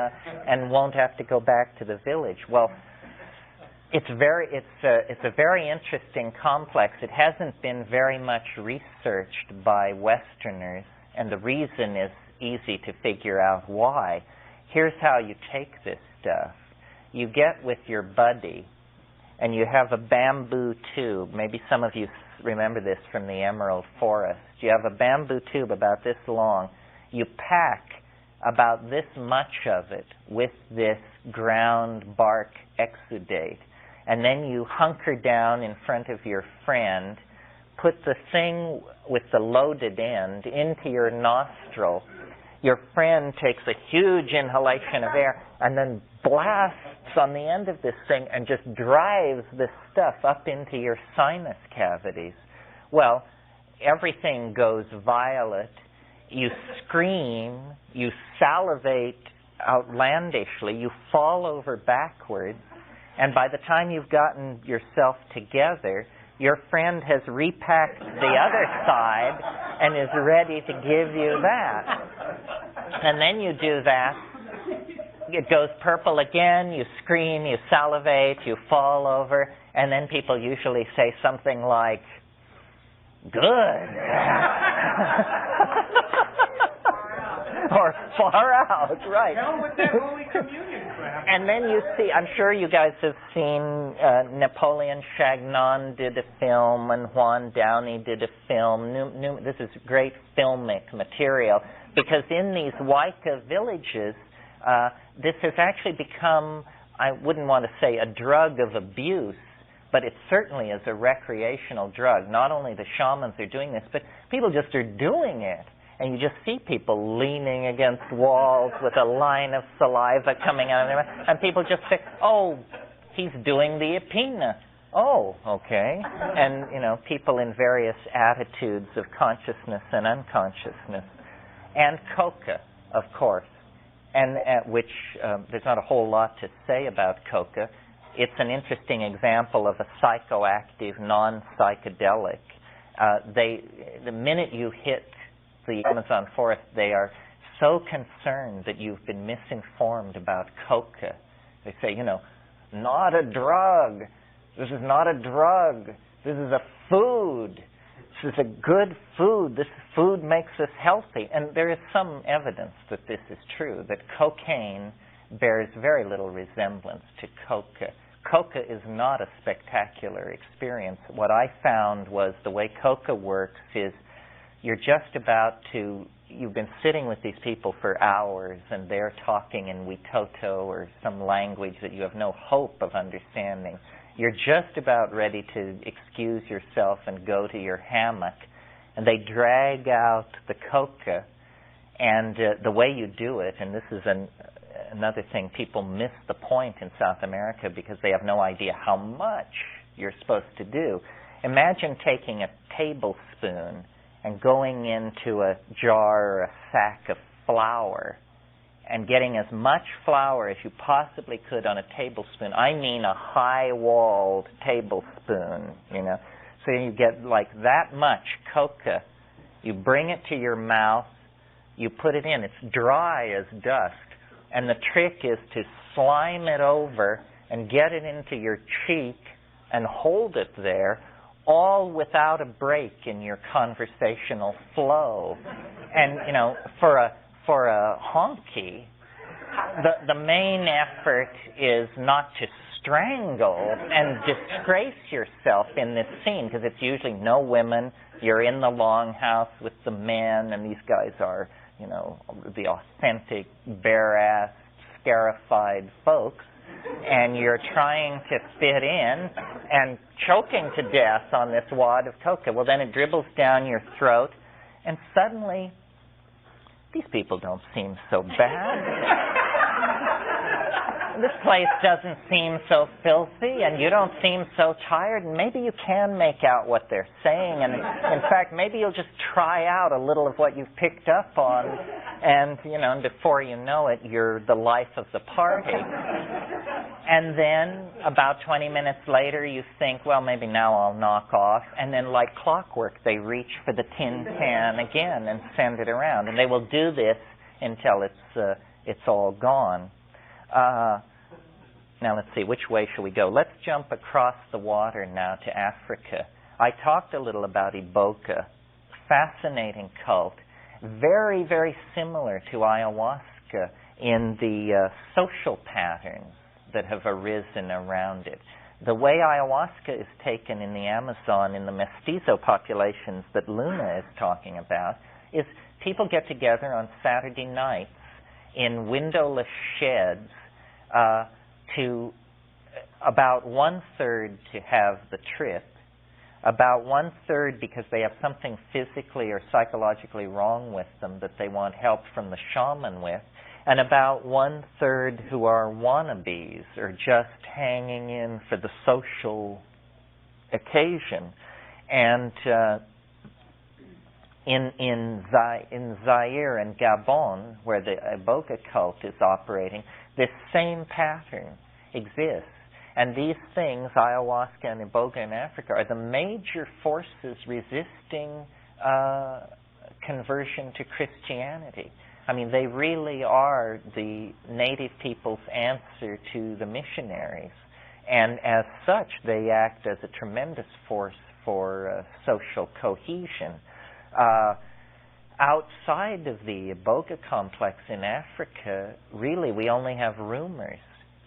and won't have to go back to the village. Well, it's a very interesting complex. It hasn't been very much researched by Westerners, and the reason is easy to figure out why. Here's how you take this stuff. You get with your buddy, and you have a bamboo tube. Maybe some of you remember this from the Emerald Forest. You have a bamboo tube about this long. You pack about this much of it with this ground bark exudate. And then you hunker down in front of your friend, put the thing with the loaded end into your nostril. Your friend takes a huge inhalation of air and then blasts on the end of this thing and just drives this stuff up into your sinus cavities. Well, everything goes violet. You scream, you salivate outlandishly, you fall over backwards, and by the time you've gotten yourself together, your friend has repacked the other side and is ready to give you that. And then you do that it goes purple again, you scream, you salivate, you fall over, and then people usually say something like, good. Or far out, right. Hell with that Holy Communion crap. And then you see, I'm sure you guys have seen Napoleon Chagnon did a film and Juan Downey did a film. This is great filmic material because in these Wicca villages, this has actually become, I wouldn't want to say a drug of abuse, but it certainly is a recreational drug. Not only the shamans are doing this, but people just are doing it. And you just see people leaning against walls with a line of saliva coming out of their mouth. And people just say, oh, he's doing the Epina. Oh, okay. And, people in various attitudes of consciousness and unconsciousness. And coca, of course, and which there's not a whole lot to say about coca. It's an interesting example of a psychoactive, non-psychedelic. The minute you hit the Amazon forest, they are so concerned that you've been misinformed about coca. They say, not a drug. This is not a drug. This is a food. This is a good food. This food makes us healthy. And there is some evidence that this is true, that cocaine bears very little resemblance to coca. Coca is not a spectacular experience. What I found was the way coca works is you've been sitting with these people for hours and they're talking in Witoto or some language that you have no hope of understanding. You're just about ready to excuse yourself and go to your hammock, and they drag out the coca, and the way you do it, and this is another thing, people miss the point in South America because they have no idea how much you're supposed to do. Imagine taking a tablespoon and going into a jar or a sack of flour and getting as much flour as you possibly could on a tablespoon. I mean a high-walled tablespoon, So you get like that much coca. You bring it to your mouth. You put it in. It's dry as dust. And the trick is to slime it over and get it into your cheek and hold it there, all without a break in your conversational flow. And, for a honky, the main effort is not to strangle and disgrace yourself in this scene, because it's usually no women. You're in the longhouse with the men, and these guys are, the authentic, bare-assed, scarified folks. And you're trying to fit in and choking to death on this wad of coca. Well, then it dribbles down your throat, and suddenly, these people don't seem so bad. This place doesn't seem so filthy, and you don't seem so tired, and maybe you can make out what they're saying, and in fact, maybe you'll just try out a little of what you've picked up on, and, and before you know it, you're the life of the party. And then, about 20 minutes later, you think, well, maybe now I'll knock off, and then like clockwork, they reach for the tin can again and send it around, and they will do this until it's all gone. Now let's see, which way shall we go? Let's jump across the water now to Africa. I talked a little about Iboga, fascinating cult, very, very similar to ayahuasca in the social patterns that have arisen around it. The way ayahuasca is taken in the Amazon, in the mestizo populations that Luna is talking about, is people get together on Saturday nights in windowless sheds to about 1/3 to have the trip, about 1/3 because they have something physically or psychologically wrong with them that they want help from the shaman with, and about 1/3 who are wannabes or just hanging in for the social occasion. And in Zaire and Gabon, where the Iboga cult is operating, this same pattern exists. And these things, ayahuasca and Iboga in Africa, are the major forces resisting conversion to Christianity. I mean, they really are the native people's answer to the missionaries. And as such, they act as a tremendous force for social cohesion. Outside of the Iboga complex in Africa, really, we only have rumors.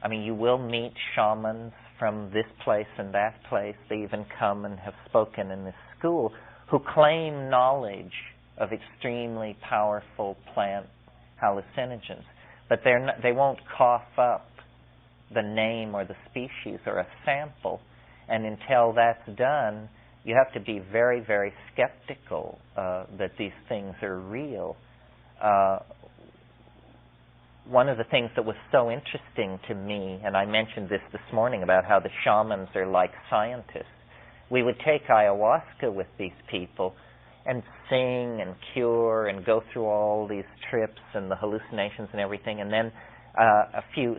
I mean, you will meet shamans from this place and that place. They even come and have spoken in this school who claim knowledge of extremely powerful plant hallucinogens. But they won't cough up the name or the species or a sample. And until that's done, you have to be very, very skeptical that these things are real. One of the things that was so interesting to me, and I mentioned this morning about how the shamans are like scientists, we would take ayahuasca with these people and sing and cure and go through all these trips and the hallucinations and everything, and then a few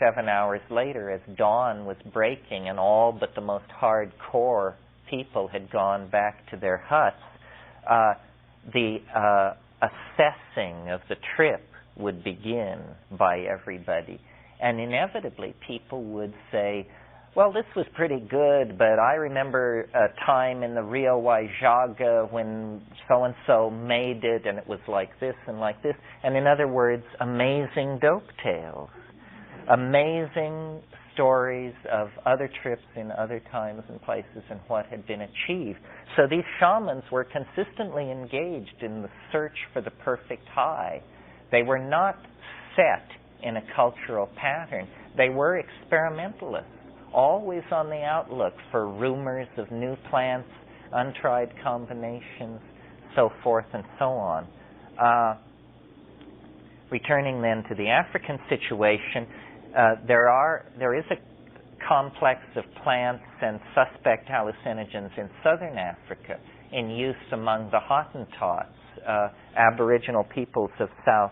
6-7 hours later, as dawn was breaking and all but the most hardcore people had gone back to their huts, the assessing of the trip would begin by everybody. And inevitably people would say, well, this was pretty good, but I remember a time in the Rio Waijaga when so-and-so made it, and it was like this and like this. And in other words, amazing dope tales. Amazing stories of other trips in other times and places and what had been achieved. So these shamans were consistently engaged in the search for the perfect high. They were not set in a cultural pattern. They were experimentalists, always on the outlook for rumors of new plants, untried combinations, so forth and so on. Returning then to the African situation, there is a complex of plants and suspect hallucinogens in southern Africa in use among the Hottentots, Aboriginal peoples of South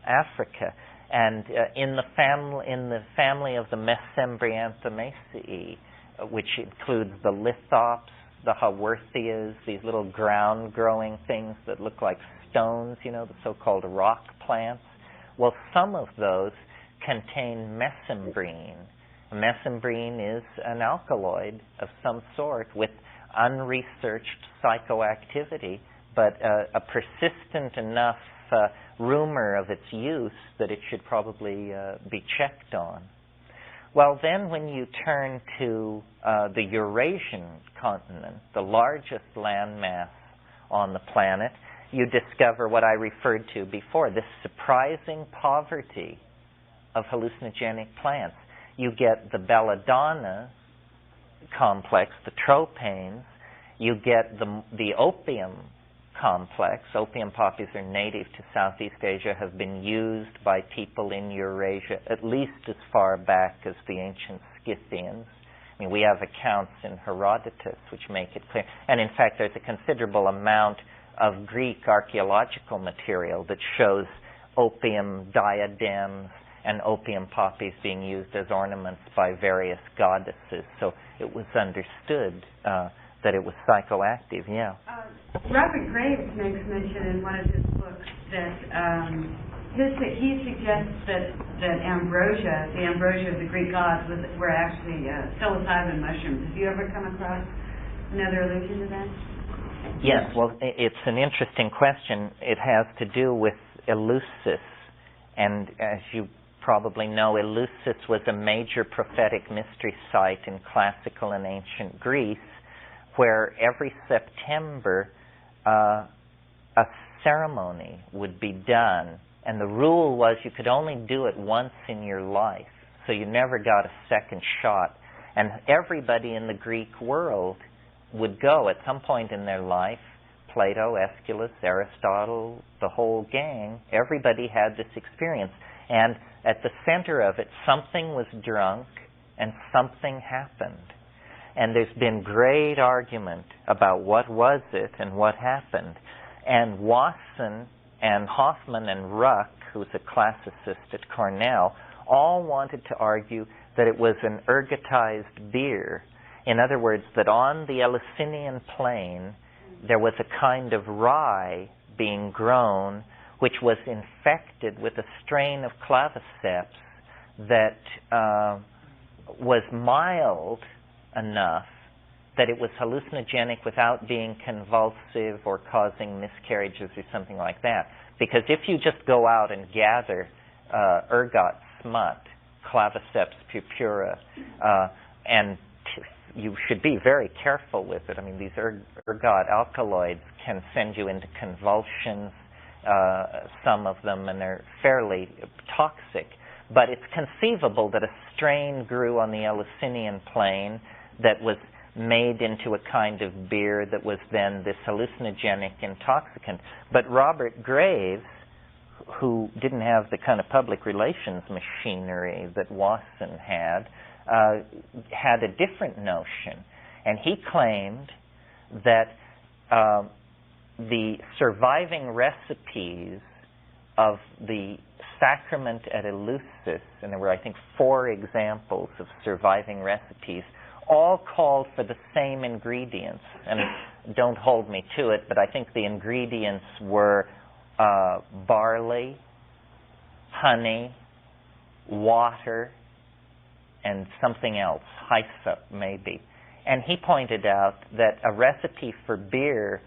Africa, and in the family of the Mesembryanthemaceae, which includes the lithops, the haworthias, these little ground-growing things that look like stones, the so-called rock plants. Well, some of those contain mesembrine. Mesembrine is an alkaloid of some sort with unresearched psychoactivity, but a persistent enough rumor of its use that it should probably be checked on. Well, then when you turn to the Eurasian continent, the largest landmass on the planet, you discover what I referred to before, this surprising poverty of hallucinogenic plants. You get the belladonna complex, the tropanes. You get the opium complex. Opium poppies are native to Southeast Asia, have been used by people in Eurasia at least as far back as the ancient Scythians. I mean, we have accounts in Herodotus which make it clear. And in fact, there's a considerable amount of Greek archaeological material that shows opium diadems and opium poppies being used as ornaments by various goddesses. So it was understood that it was psychoactive, yeah. Robert Graves makes mention in one of his books that he suggests that the ambrosia of the Greek gods were actually psilocybin mushrooms. Have you ever come across another allusion to that? Yes, well, it's an interesting question. It has to do with Eleusis, and as you probably know, Eleusis was a major prophetic mystery site in classical and ancient Greece, where every September a ceremony would be done, and the rule was you could only do it once in your life, so you never got a second shot. And everybody in the Greek world would go at some point in their life. Plato, Aeschylus, Aristotle, the whole gang, everybody had this experience. And at the center of it, something was drunk and something happened. And there's been great argument about what was it and what happened. And Wasson and Hoffman and Ruck, who's a classicist at Cornell, all wanted to argue that it was an ergotized beer. In other words, that on the Eleusinian plain, there was a kind of rye being grown which was infected with a strain of claviceps that was mild enough that it was hallucinogenic without being convulsive or causing miscarriages or something like that. Because if you just go out and gather ergot smut, claviceps purpura, and you should be very careful with it. I mean, these ergot alkaloids can send you into convulsions, some of them, and they're fairly toxic. But it's conceivable that a strain grew on the Eleusinian plain that was made into a kind of beer that was then this hallucinogenic intoxicant. But Robert Graves, who didn't have the kind of public relations machinery that Wasson had a different notion. And he claimed that the surviving recipes of the sacrament at Eleusis, and there were, I think, 4 examples of surviving recipes, all called for the same ingredients. And don't hold me to it, but I think the ingredients were barley, honey, water, and something else, hyssop maybe. And he pointed out that a recipe for beer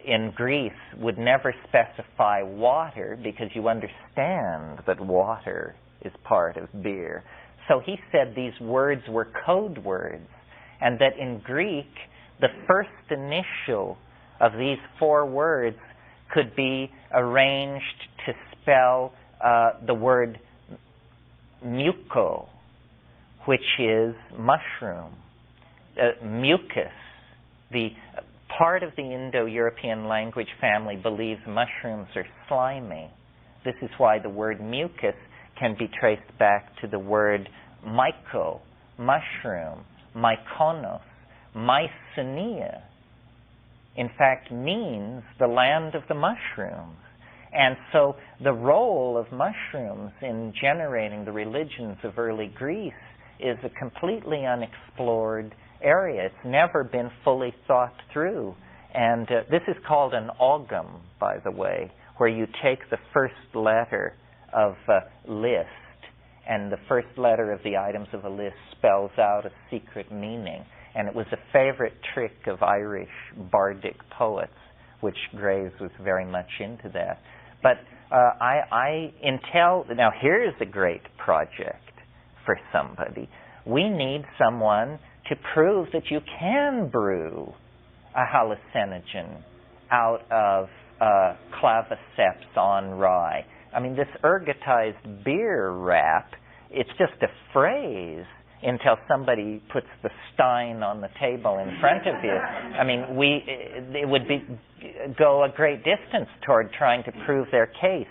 in Greece would never specify water because you understand that water is part of beer. So he said these words were code words, and that in Greek, the first initial of these 4 words could be arranged to spell the word muco, which is mushroom. Mucus, the part of the Indo-European language family, believes mushrooms are slimy. This is why the word mucus can be traced back to the word myco, mushroom, mykonos, Mycenae. In fact, means the land of the mushrooms. And so the role of mushrooms in generating the religions of early Greece is a completely unexplored area. It's never been fully thought through. And this is called an ogam, by the way, where you take the first letter of a list, and the first letter of the items of a list spells out a secret meaning. And it was a favorite trick of Irish bardic poets, which Graves was very much into that. But now here's a great project for somebody. We need someone to prove that you can brew a hallucinogen out of claviceps on rye. I mean, this ergotized beer rap, it's just a phrase until somebody puts the stein on the table in front of you. I mean, it would go a great distance toward trying to prove their case.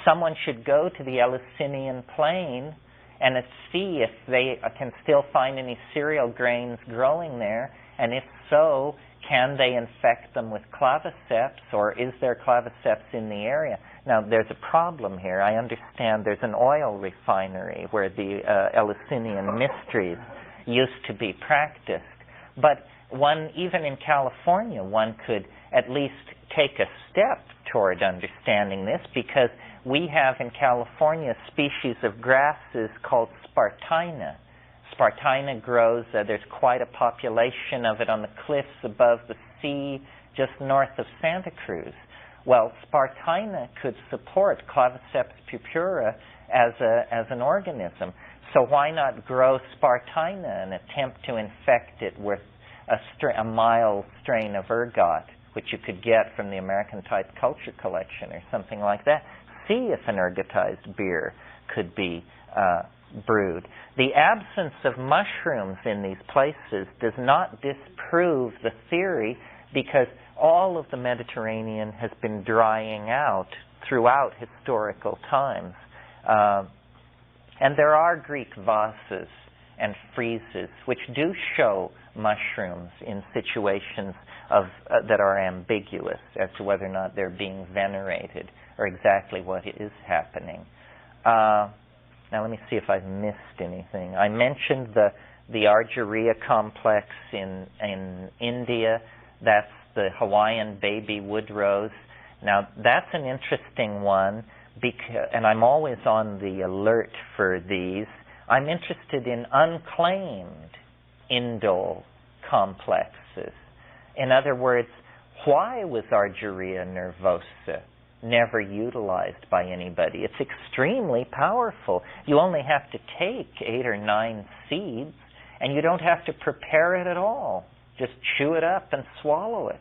Someone should go to the Eleusinian plain and see if they can still find any cereal grains growing there, and if so, can they infect them with claviceps, or is there claviceps in the area? Now, there's a problem here. I understand there's an oil refinery where the Eleusinian mysteries used to be practiced, but even in California, one could at least take a step toward understanding this, because we have in California a species of grasses called Spartina. Spartina grows, there's quite a population of it on the cliffs above the sea just north of Santa Cruz. Well, Spartina could support Claviceps purpura as an organism. So why not grow Spartina and attempt to infect it with a mild strain of ergot, which you could get from the American Type Culture Collection or something like that? See if an ergotized beer could be brewed. The absence of mushrooms in these places does not disprove the theory, because all of the Mediterranean has been drying out throughout historical times. And there are Greek vases and friezes which do show mushrooms in situations that are ambiguous as to whether or not they're being venerated or exactly what is happening. Now let me see if I've missed anything. I mentioned the Argyria complex in India. That's the Hawaiian baby wood rose. Now, that's an interesting one, and I'm always on the alert for these. I'm interested in unclaimed indole complexes. In other words, why was Argyria nervosa never utilized by anybody? It's extremely powerful. You only have to take 8 or 9 seeds, and you don't have to prepare it at all. Just chew it up and swallow it.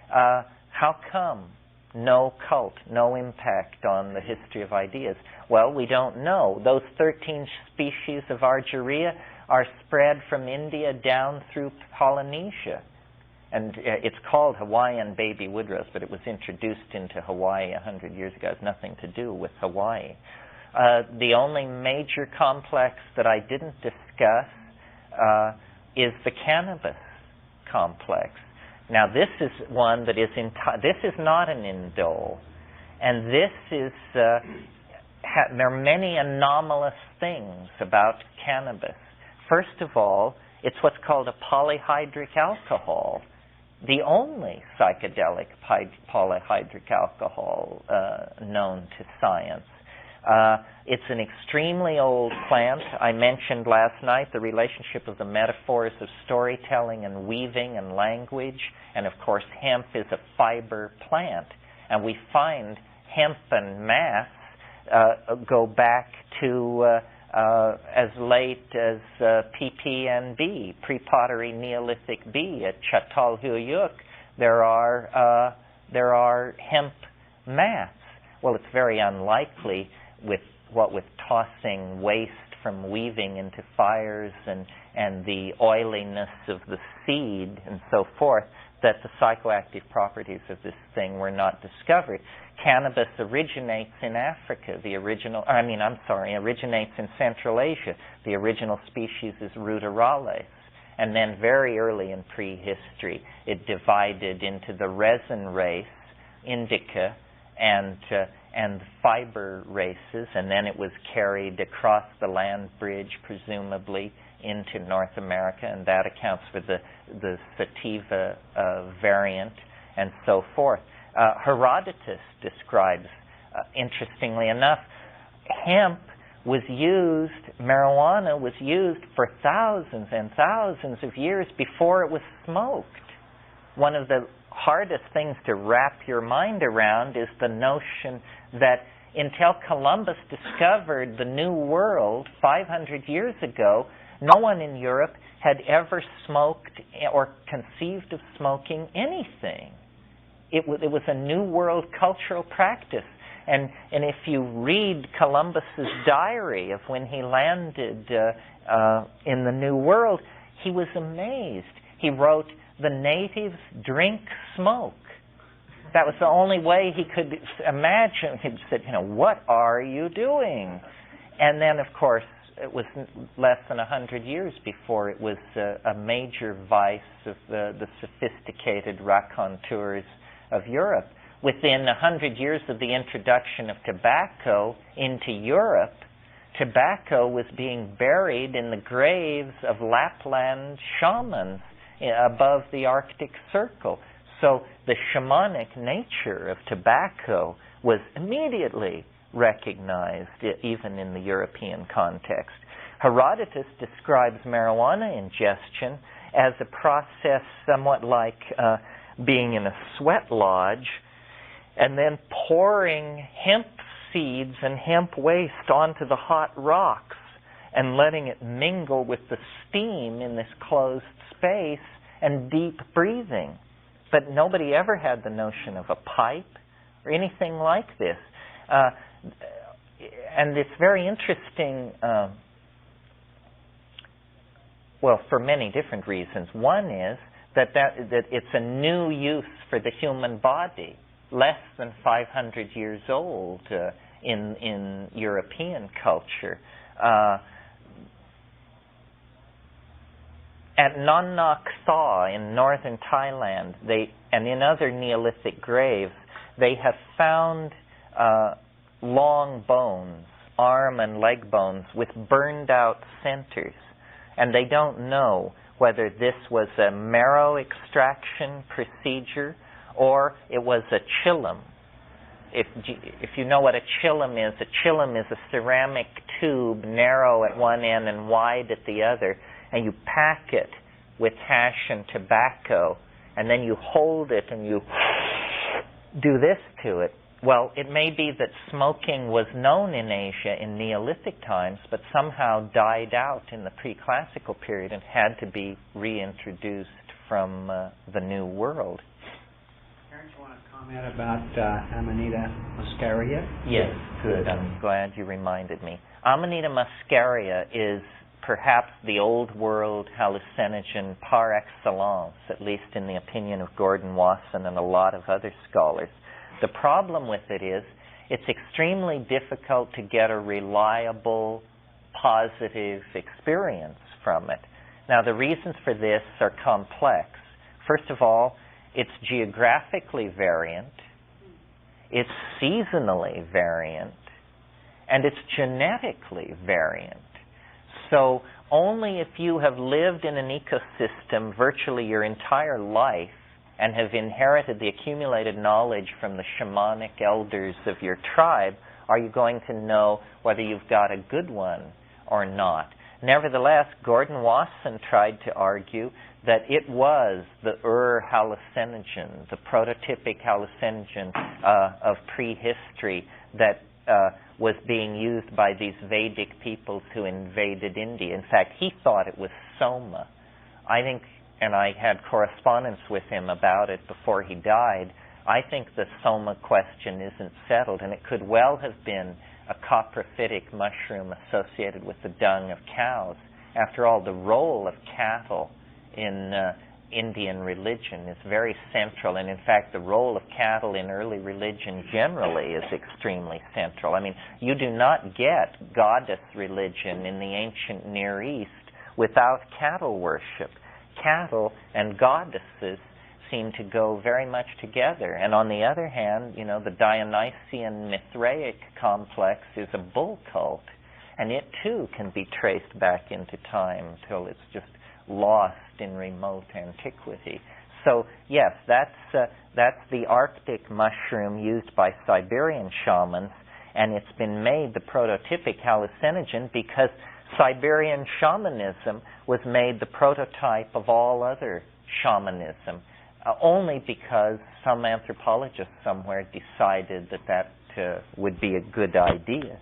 How come? No cult, no impact on the history of ideas. Well, we don't know. Those 13 species of Argyria are spread from India down through Polynesia. And it's called Hawaiian baby woodrose, but it was introduced into Hawaii 100 years ago. It has nothing to do with Hawaii. The only major complex that I didn't discuss is the cannabis complex. Now, this is one that is this is not an indole, and this is there are many anomalous things about cannabis. First of all, it's what's called a polyhydric alcohol, the only psychedelic polyhydric alcohol known to science. It's an extremely old plant. I mentioned last night the relationship of the metaphors of storytelling and weaving and language. And of course, hemp is a fiber plant. And we find hemp and mass go back to as late as PPNB, pre-pottery Neolithic B. At Çatalhöyük, there are hemp mats. Well, it's very unlikely with tossing waste from weaving into fires and the oiliness of the seed and so forth, that the psychoactive properties of this thing were not discovered. Cannabis originates in Africa. Originates in Central Asia. The original species is Ruderales. And then very early in prehistory, it divided into the resin race, indica, and fiber races, and then it was carried across the land bridge, presumably, into North America, and that accounts for the sativa variant, and so forth. Herodotus describes, interestingly enough, marijuana was used for thousands and thousands of years before it was smoked. One of the hardest things to wrap your mind around is the notion that until Columbus discovered the New World 500 years ago, no one in Europe had ever smoked or conceived of smoking anything. It was a New World cultural practice. And if you read Columbus's diary of when he landed in the New World, he was amazed. He wrote, "The natives drink smoke." That was the only way he could imagine. He said, "What are you doing?" And then, of course, it was less than 100 years before it was a major vice of the sophisticated raconteurs of Europe. Within 100 years of the introduction of tobacco into Europe, tobacco was being buried in the graves of Lapland shamans above the Arctic Circle. So the shamanic nature of tobacco was immediately recognized, even in the European context. Herodotus describes marijuana ingestion as a process somewhat like being in a sweat lodge and then pouring hemp seeds and hemp waste onto the hot rocks and letting it mingle with the steam in this closed space and deep breathing. But nobody ever had the notion of a pipe or anything like this. And it's very interesting, for many different reasons. One is that it's a new use for the human body, less than 500 years old in European culture. At Non Nok Thaw in northern Thailand, and in other Neolithic graves, they have found long bones, arm and leg bones, with burned out centers. And they don't know whether this was a marrow extraction procedure or it was a chillum, if you know what a chillum is a ceramic tube, narrow at one end and wide at the other, and you pack it with hash and tobacco, and then you hold it and you do this to it. Well, it may be that smoking was known in Asia in Neolithic times, but somehow died out in the pre-classical period and had to be reintroduced from the New World. Terence, you want to comment about Amanita muscaria? Yes, good. I'm glad you reminded me. Amanita muscaria is perhaps the old world hallucinogen par excellence, at least in the opinion of Gordon Wasson and a lot of other scholars. The problem with it is it's extremely difficult to get a reliable, positive experience from it. Now, the reasons for this are complex. First of all, it's geographically variant, it's seasonally variant, and it's genetically variant. So only if you have lived in an ecosystem virtually your entire life and have inherited the accumulated knowledge from the shamanic elders of your tribe are you going to know whether you've got a good one or not. Nevertheless, Gordon Wasson tried to argue that it was the hallucinogen, the prototypic hallucinogen of prehistory that was being used by these Vedic peoples who invaded India. In fact, he thought it was soma. I think, and I had correspondence with him about it before he died, I think the soma question isn't settled, and it could well have been a coprophytic mushroom associated with the dung of cows. After all, the role of cattle in Indian religion is very central, and in fact the role of cattle in early religion generally is extremely central. I mean, you do not get goddess religion in the ancient Near East without cattle worship. Cattle and goddesses seem to go very much together. And on the other hand, you know, the Dionysian Mithraic complex is a bull cult, and it too can be traced back into time till it's just lost in remote antiquity. So yes, that's the Arctic mushroom used by Siberian shamans, and it's been made the prototypic hallucinogen because Siberian shamanism was made the prototype of all other shamanism, only because some anthropologist somewhere decided that would be a good idea.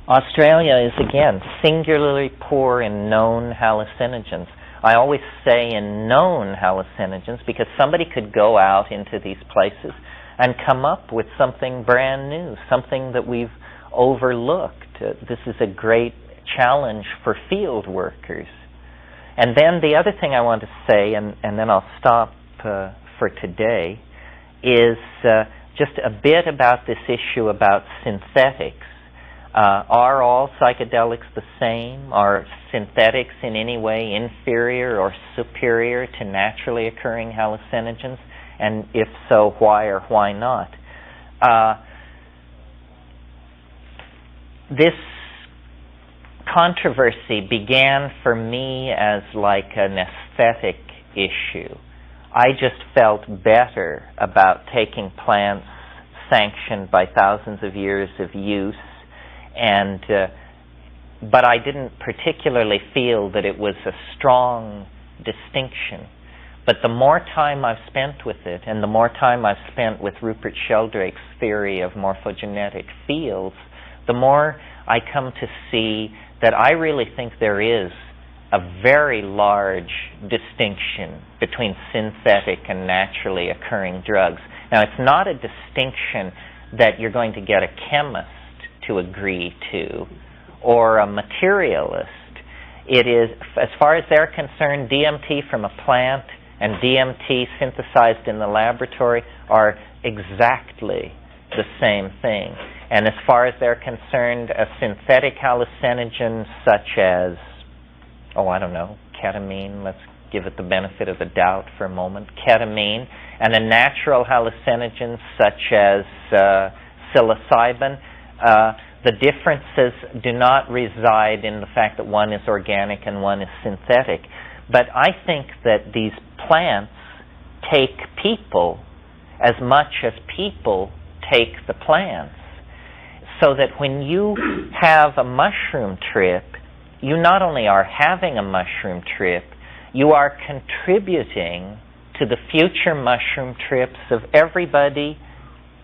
Australia is, again, singularly poor in known hallucinogens. I always say in known hallucinogens because somebody could go out into these places and come up with something brand new, something that we've overlooked. This is a great challenge for field workers. And then the other thing I want to say, and then I'll stop for today, is just a bit about this issue about synthetics. Are all psychedelics the same? Are synthetics in any way inferior or superior to naturally occurring hallucinogens? And if so, why or why not? This controversy began for me as like an aesthetic issue. I just felt better about taking plants sanctioned by thousands of years of use, and but I didn't particularly feel that it was a strong distinction. But the more time I've spent with it, and the more time I've spent with Rupert Sheldrake's theory of morphogenetic fields, the more I come to see that I really think there is a very large distinction between synthetic and naturally occurring drugs. Now, it's not a distinction that you're going to get a chemist to agree to or a materialist. It is, as far as they're concerned, DMT from a plant and DMT synthesized in the laboratory are exactly the same thing. And as far as they're concerned, a synthetic hallucinogen such as, I don't know, ketamine, let's give it the benefit of the doubt for a moment, ketamine, and a natural hallucinogen such as psilocybin, the differences do not reside in the fact that one is organic and one is synthetic. But I think that these plants take people as much as people take the plants. So that when you have a mushroom trip, you not only are having a mushroom trip, you are contributing to the future mushroom trips of everybody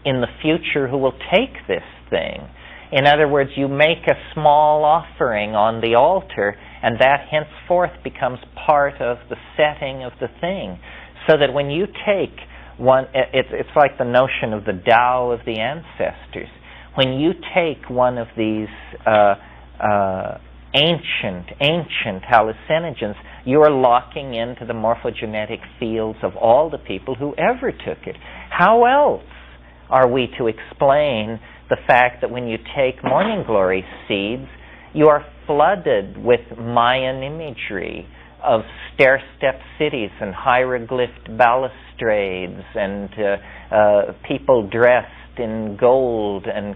in the future who will take this thing. In other words, you make a small offering on the altar, and that henceforth becomes part of the setting of the thing. So that when you take one, it's like the notion of the Tao of the ancestors. When you take one of these ancient hallucinogens, you are locking into the morphogenetic fields of all the people who ever took it. How else are we to explain the fact that when you take morning glory seeds, you are flooded with Mayan imagery of stair-step cities and hieroglyphed balustrades and people dressed in gold and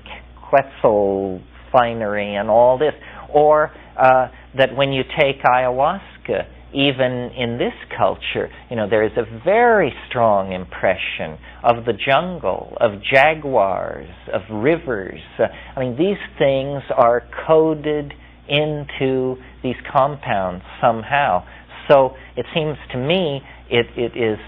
Quetzal finery and all this, or that when you take ayahuasca, even in this culture, there is a very strong impression of the jungle, of jaguars, of rivers. These things are coded into these compounds somehow. So it seems to me it is,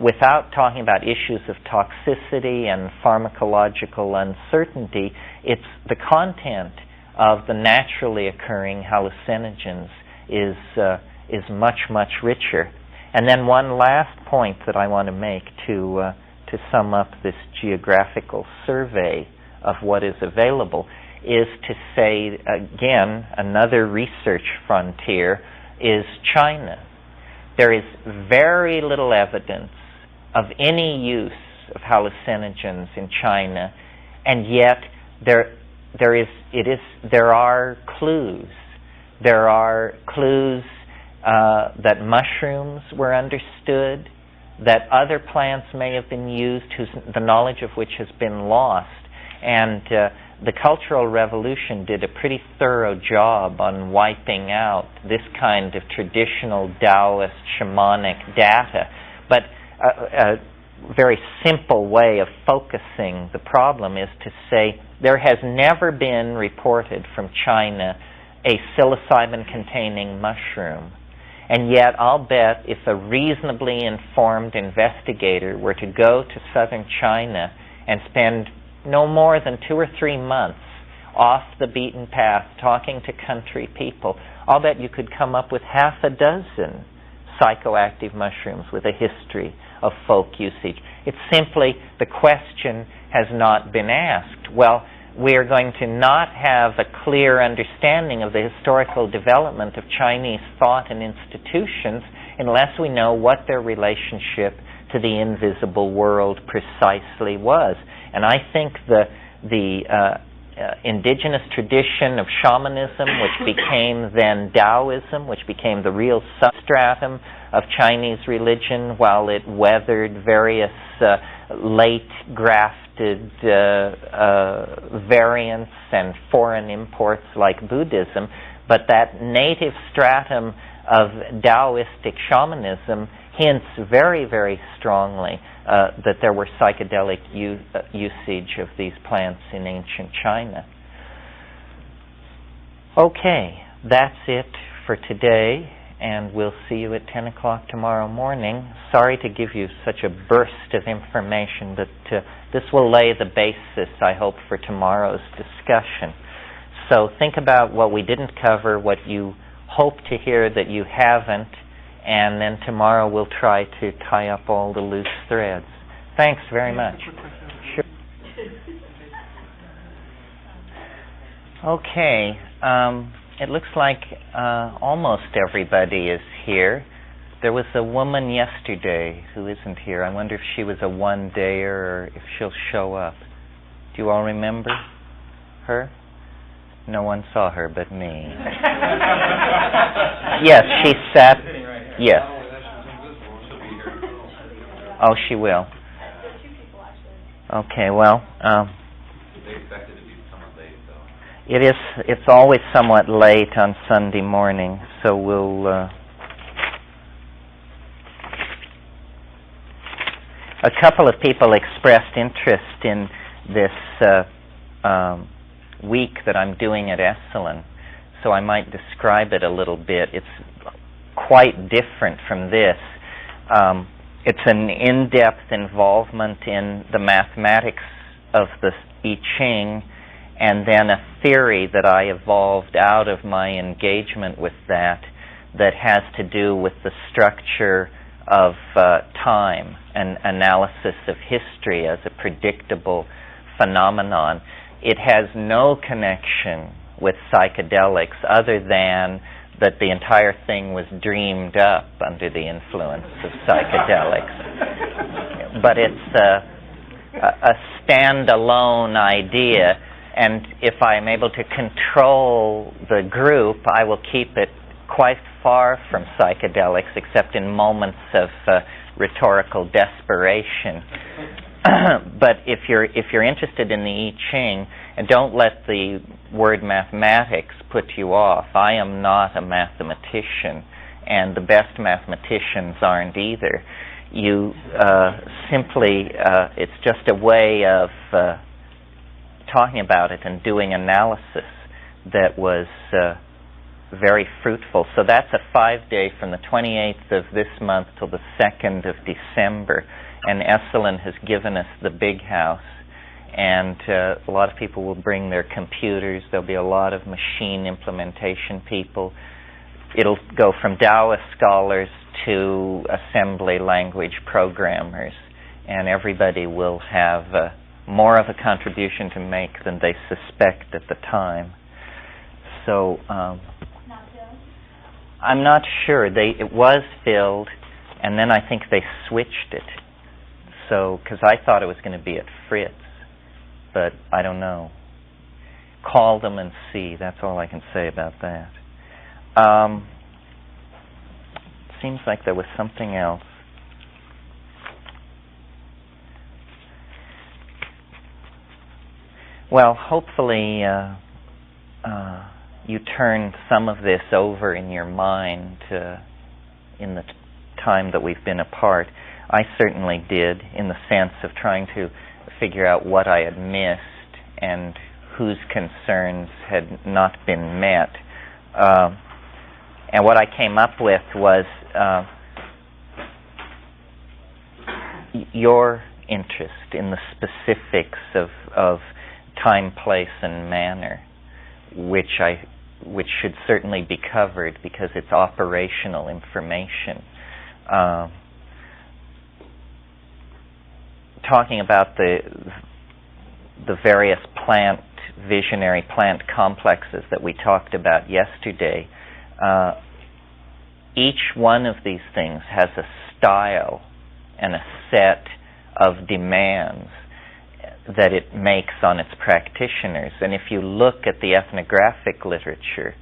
without talking about issues of toxicity and pharmacological uncertainty, it's the content of the naturally occurring hallucinogens is much, much richer. And then one last point that I want to make to sum up this geographical survey of what is available is to say, again, another research frontier is China. There is very little evidence of any use of hallucinogens in China, and yet there are clues. There are clues that mushrooms were understood, that other plants may have been used, the knowledge of which has been lost. And the Cultural Revolution did a pretty thorough job on wiping out this kind of traditional Taoist shamanic data. But a very simple way of focusing the problem is to say there has never been reported from China a psilocybin-containing mushroom. And yet I'll bet if a reasonably informed investigator were to go to southern China and spend no more than 2 or 3 months off the beaten path talking to country people, I'll bet you could come up with 6 psychoactive mushrooms with a history of folk usage. It's simply the question has not been asked. Well, we are going to not have a clear understanding of the historical development of Chinese thought and institutions unless we know what their relationship to the invisible world precisely was. And I think the indigenous tradition of shamanism, which became then Taoism, which became the real substratum of Chinese religion while it weathered various late grafted variants and foreign imports like Buddhism, But that native stratum of Taoistic shamanism hints very, very strongly that there were psychedelic usage of these plants in ancient China. Okay, that's it for today, and we'll see you at 10 o'clock tomorrow morning. Sorry to give you such a burst of information, but this will lay the basis, I hope, for tomorrow's discussion. So think about what we didn't cover, what you hope to hear that you haven't, and then tomorrow we'll try to tie up all the loose threads. Thanks very much. Sure. Okay. It looks like almost everybody is here. There was a woman yesterday who isn't here. I wonder if she was a one-dayer or if she'll show up. Do you all remember her? No one saw her but me. Yes, she sat. Yes. Oh, she will. Okay, well. It's always somewhat late on Sunday morning, so we'll a couple of people expressed interest in this week that I'm doing at Esalen, so I might describe it a little bit. It's quite different from this. It's an in-depth involvement in the mathematics of the I Ching, and then a theory that I evolved out of my engagement with that has to do with the structure of time and analysis of history as a predictable phenomenon. It has no connection with psychedelics other than that the entire thing was dreamed up under the influence of psychedelics. But it's a standalone idea, and if I'm able to control the group, I will keep it quite far from psychedelics, except in moments of rhetorical desperation. But if you're interested in the I Ching, and don't let the word mathematics put you off. I am not a mathematician, and the best mathematicians aren't either. You simply, it's just a way of talking about it and doing analysis that was very fruitful. So that's a 5-day from the 28th of this month till the 2nd of December. And Esalen has given us the big house. And a lot of people will bring their computers. There'll be a lot of machine implementation people. It'll go from Taoist scholars to assembly language programmers. And everybody will have more of a contribution to make than they suspect at the time. So I'm not sure. It was filled, and then I think they switched it. So, because I thought it was going to be at Fritz, but I don't know. Call them and see. That's all I can say about that. Seems like there was something else. Well, hopefully you turn some of this over in your mind in the time that we've been apart. I certainly did, in the sense of trying to figure out what I had missed and whose concerns had not been met. And what I came up with was your interest in the specifics of time, place, and manner, which should certainly be covered because it's operational information. Talking about the various visionary plant complexes that we talked about yesterday, each one of these things has a style and a set of demands that it makes on its practitioners. And if you look at the ethnographic literature,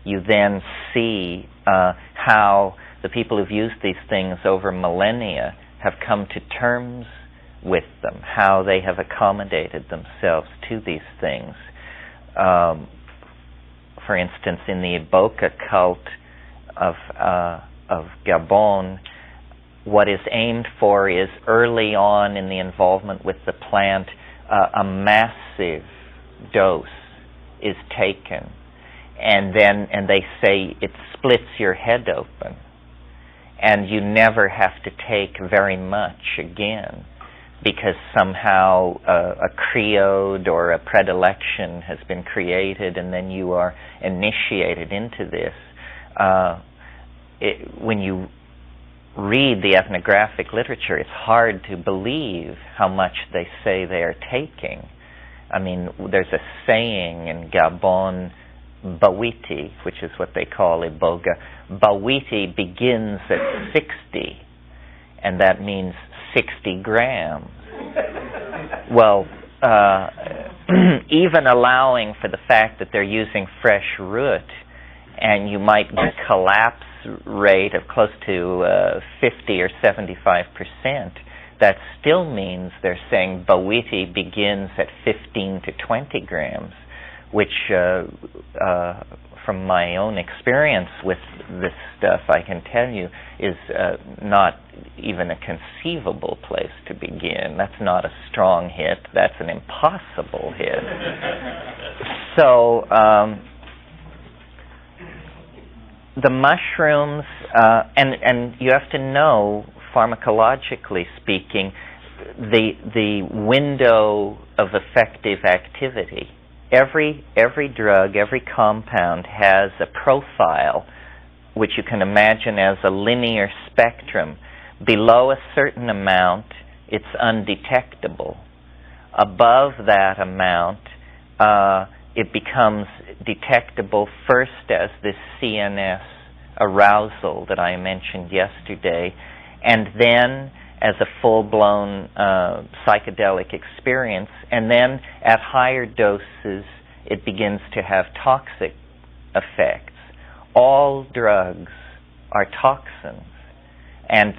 you then see how the people who've used these things over millennia have come to terms with them, how they have accommodated themselves to these things. For for instance, in the Iboka cult of Gabon, what is aimed for is early on in the involvement with the plant, a massive dose is taken, and they say it splits your head open, and you never have to take very much again, because somehow a creed or a predilection has been created, and then you are initiated into this. When you read the ethnographic literature, it's hard to believe how much they say they are taking. I mean, there's a saying in Gabon, Bawiti, which is what they call Iboga. Bawiti begins at 60, and that means 60 grams. Well, even allowing for the fact that they're using fresh root, and you might get a collapse rate of close to 50 or 75%, that still means they're saying Bawiti begins at 15 to 20 grams, which from my own experience with this stuff, I can tell you, is not even a conceivable place to begin. That's not a strong hit. That's an impossible hit. So the mushrooms, and you have to know, pharmacologically speaking, the window of effective activity. Every drug, every compound has a profile which you can imagine as a linear spectrum. Below a certain amount, it's undetectable. Above that amount, it becomes detectable first as this CNS arousal that I mentioned yesterday, and then as a full-blown psychedelic experience, and then at higher doses it begins to have toxic effects. All drugs are toxins, and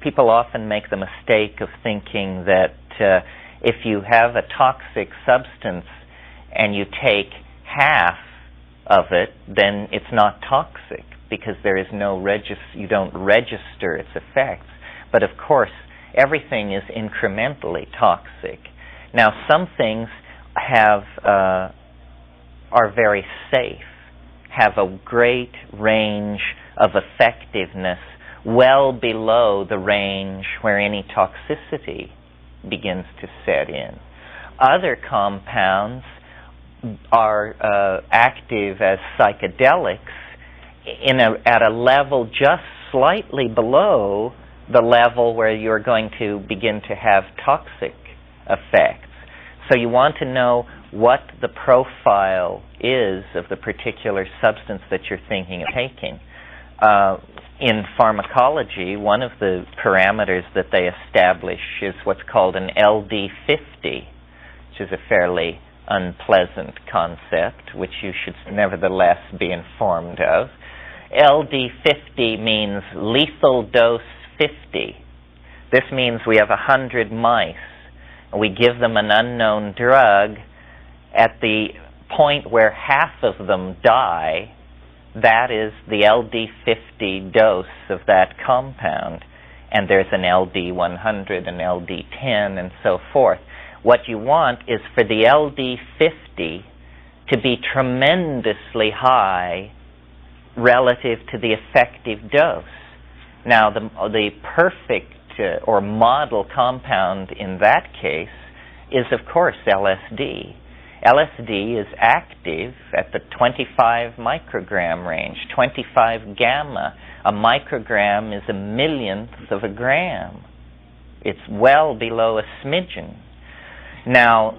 people often make the mistake of thinking that if you have a toxic substance and you take half of it, then it's not toxic, because there is no you don't register its effects. But of course, everything is incrementally toxic. Now, some things are very safe, have a great range of effectiveness, well below the range where any toxicity begins to set in. Other compounds are active as psychedelics at a level just slightly below the level where you're going to begin to have toxic effects. So you want to know what the profile is of the particular substance that you're thinking of taking. In pharmacology, one of the parameters that they establish is what's called an LD50, which is a fairly unpleasant concept, which you should nevertheless be informed of. LD50 means lethal dose 50. This means we have 100 mice, and we give them an unknown drug. At the point where half of them die, that is the LD50 dose of that compound, and there's an LD100, an LD10, and so forth. What you want is for the LD50 to be tremendously high relative to the effective dose. Now, the perfect or model compound in that case is, of course, LSD. LSD is active at the 25 microgram range, 25 gamma. A microgram is a millionth of a gram. It's well below a smidgen. Now,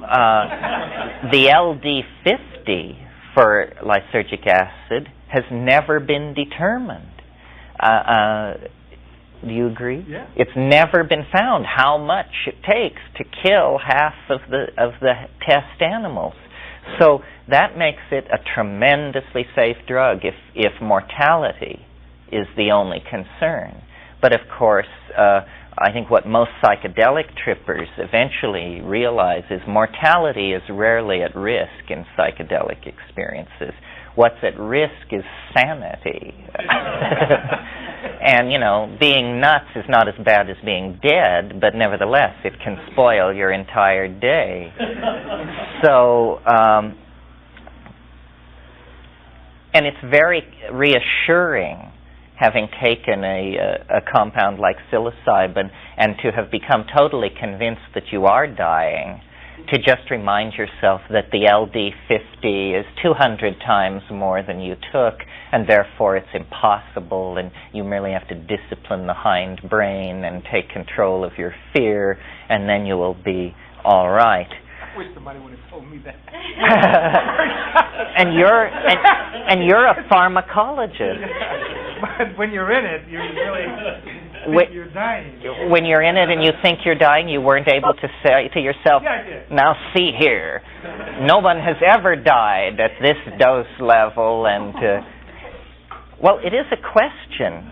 the LD50 for lysergic acid has never been determined. Do you agree? Yeah. It's never been found how much it takes to kill half of the test animals. So that makes it a tremendously safe drug if mortality is the only concern. But of course, I think what most psychedelic trippers eventually realize is mortality is rarely at risk in psychedelic experiences. What's at risk is sanity. And, being nuts is not as bad as being dead, but nevertheless, it can spoil your entire day. So, and it's very reassuring, having taken a compound like psilocybin and to have become totally convinced that you are dying, to just remind yourself that the LD50 is 200 times more than you took, and therefore it's impossible, and you merely have to discipline the hind brain and take control of your fear, and then you will be all right. I wish somebody would have told me that. and you're a pharmacologist. But when you're in it, you really think you're dying. When you're in it and you think you're dying, you weren't able to say to yourself, yeah, I did. now see here, no one has ever died at this dose level, and well, it is a question.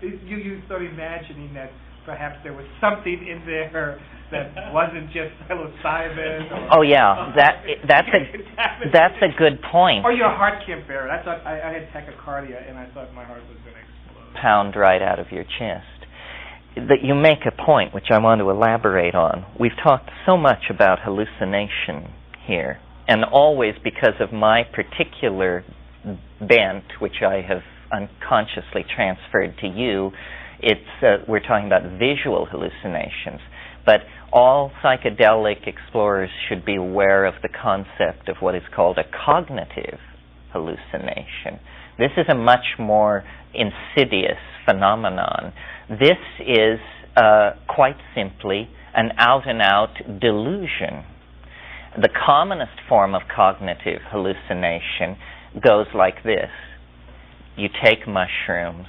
You start imagining that perhaps there was something in there that wasn't just psilocybin. Oh yeah, that's a good point. Or your heart can't bear it. I thought I had tachycardia, and I thought my heart was going to explode. Pound right out of your chest. That you make a point which I want to elaborate on. We've talked so much about hallucination here, and always because of my particular bent, which I have unconsciously transferred to you, we're talking about visual hallucinations. But all psychedelic explorers should be aware of the concept of what is called a cognitive hallucination. This is a much more insidious phenomenon. This is quite simply an out-and-out delusion. The commonest form of cognitive hallucination goes like this. You take mushrooms.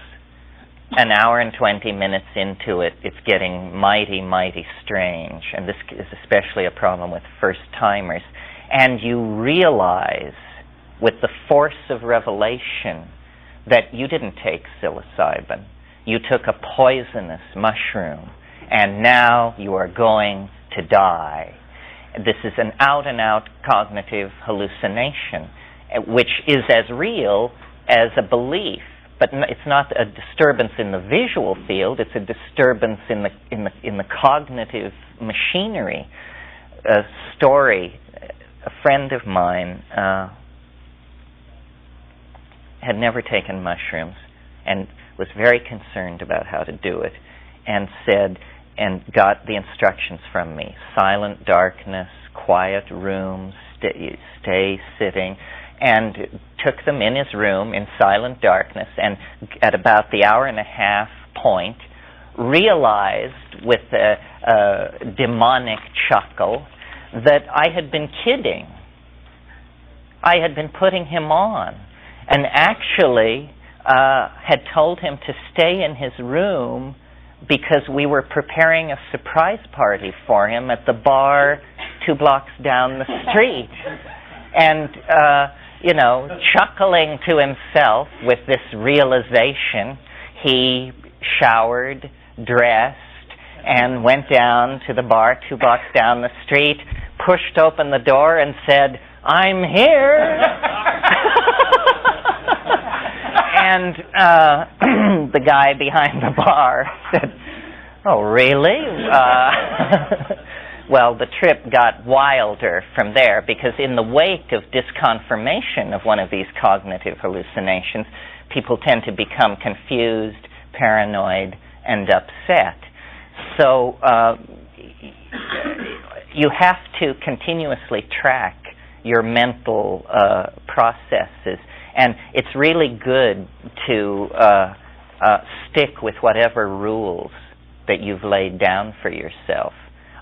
An hour and 20 minutes into it, it's getting mighty, mighty strange. And this is especially a problem with first-timers. And you realize, with the force of revelation, that you didn't take psilocybin. You took a poisonous mushroom, and now you are going to die. This is an out-and-out cognitive hallucination, which is as real as a belief. But it's not a disturbance in the visual field, it's a disturbance in the cognitive machinery. A story, a friend of mine had never taken mushrooms and was very concerned about how to do it, and got the instructions from me. Silent darkness, quiet room, stay sitting, and took them in his room in silent darkness, and at about the hour-and-a-half point, realized with a demonic chuckle that I had been kidding. I had been putting him on, and actually had told him to stay in his room because we were preparing a surprise party for him at the bar 2 blocks down the street. And chuckling to himself with this realization, he showered, dressed, and went down to the bar 2 blocks down the street, pushed open the door and said, "I'm here." And the guy behind the bar said, "Oh, really?" Well, the trip got wilder from there, because in the wake of disconfirmation of one of these cognitive hallucinations, people tend to become confused, paranoid, and upset. So you have to continuously track your mental processes, and it's really good to stick with whatever rules that you've laid down for yourself.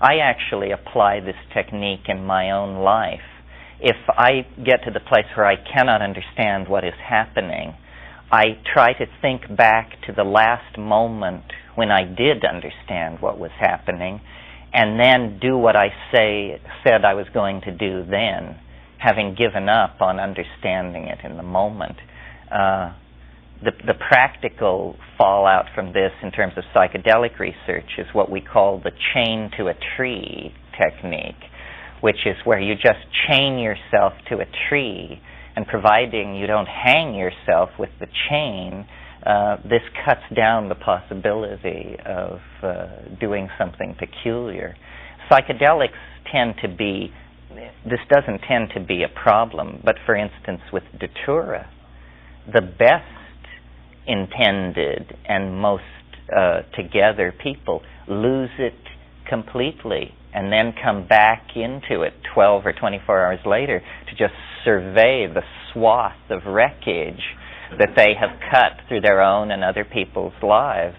I actually apply this technique in my own life. If I get to the place where I cannot understand what is happening, I try to think back to the last moment when I did understand what was happening, and then do what I said I was going to do then, having given up on understanding it in the moment. The practical fallout from this in terms of psychedelic research is what we call the chain to a tree technique, which is where you just chain yourself to a tree and providing you don't hang yourself with the chain, this cuts down the possibility of doing something peculiar. Psychedelics tend to be, this doesn't tend to be a problem, but for instance with Datura, the best intended and most together people lose it completely and then come back into it 12 or 24 hours later to just survey the swath of wreckage that they have cut through their own and other people's lives.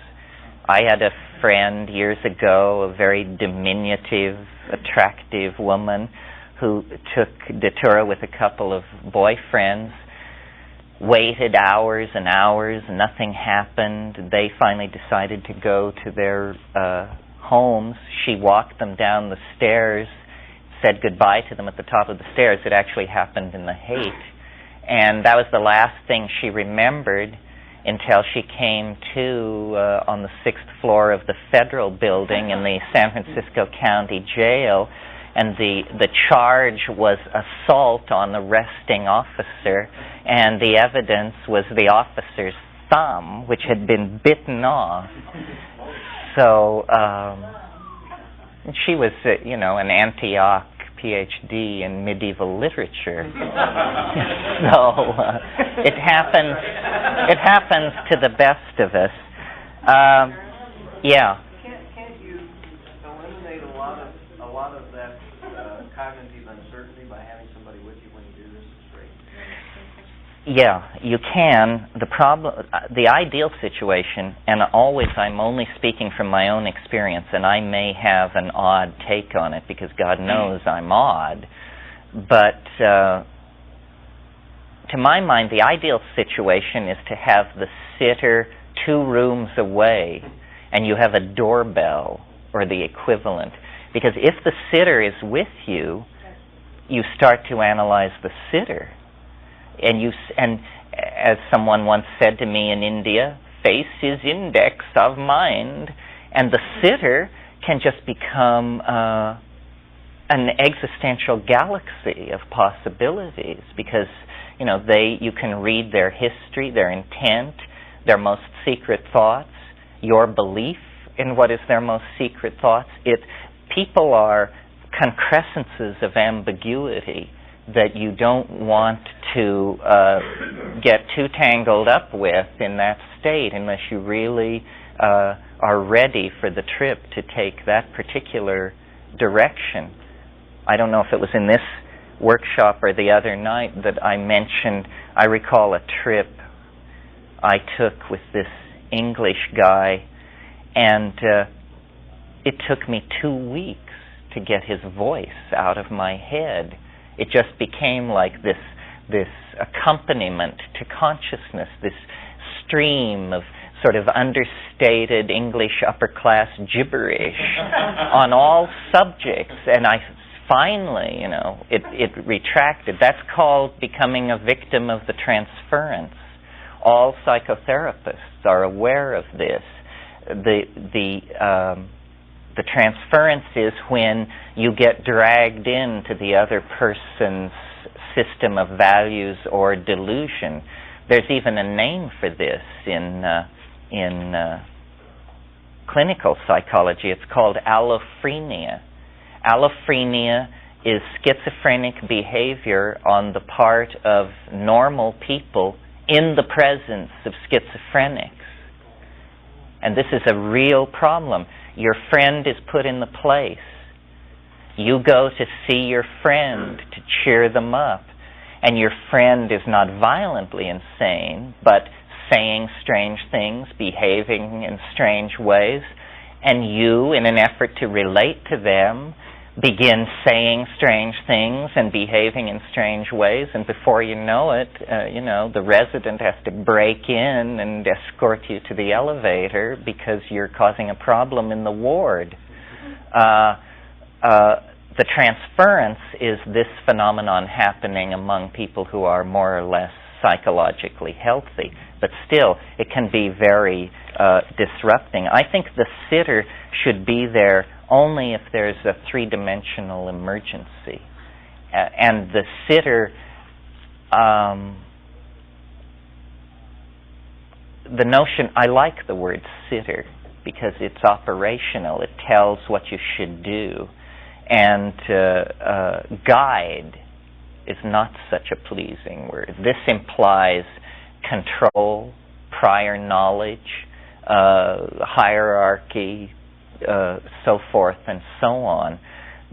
I had a friend years ago, a very diminutive, attractive woman who took Datura with a couple of boyfriends, waited hours and hours, nothing happened. They finally decided to go to their homes. She walked them down the stairs, said goodbye to them at the top of the stairs. It actually happened in the Haight. And that was the last thing she remembered until she came to on the 6th floor of the federal building in the San Francisco County Jail, and the charge was assault on the arresting officer, and the evidence was the officer's thumb, which had been bitten off. So she was, an Antioch PhD in medieval literature. So it happens to the best of us. Yeah. Can't you eliminate a lot of that cognitive uncertainty by having somebody with you when you do this straight? Yeah, you can. The ideal situation, and always I'm only speaking from my own experience, and I may have an odd take on it because God knows I'm odd, but to my mind, the ideal situation is to have the sitter 2 rooms away, and you have a doorbell or the equivalent. Because if the sitter is with you, you start to analyze the sitter. And as someone once said to me in India, face is index of mind, and the sitter can just become an existential galaxy of possibilities, because you can read their history, their intent, their most secret thoughts, your belief in what is their most secret thoughts. People are concrescences of ambiguity that you don't want to get too tangled up with in that state unless you really are ready for the trip to take that particular direction. I don't know if it was in this workshop or the other night that I mentioned, I recall a trip I took with this English guy, and it took me 2 weeks to get his voice out of my head. It just became like this accompaniment to consciousness, this stream of sort of understated English upper-class gibberish on all subjects, and I finally, it retracted. That's called becoming a victim of the transference. All psychotherapists are aware of this. The transference is when you get dragged into the other person's system of values or delusion. There's even a name for this in clinical psychology. It's called allophrenia. Allophrenia is schizophrenic behavior on the part of normal people in the presence of schizophrenics. And this is a real problem. Your friend is put in the place. You go to see your friend to cheer them up, and your friend is not violently insane, but saying strange things, behaving in strange ways, and you, in an effort to relate to them, begin saying strange things and behaving in strange ways, and before you know it, the resident has to break in and escort you to the elevator because you're causing a problem in the ward. The transference is this phenomenon happening among people who are more or less psychologically healthy, but still it can be very disrupting. I think the sitter should be there only if there's a 3-dimensional emergency. And the sitter, the notion, I like the word sitter because it's operational. It tells what you should do. And guide is not such a pleasing word. This implies control, prior knowledge, hierarchy, so forth and so on.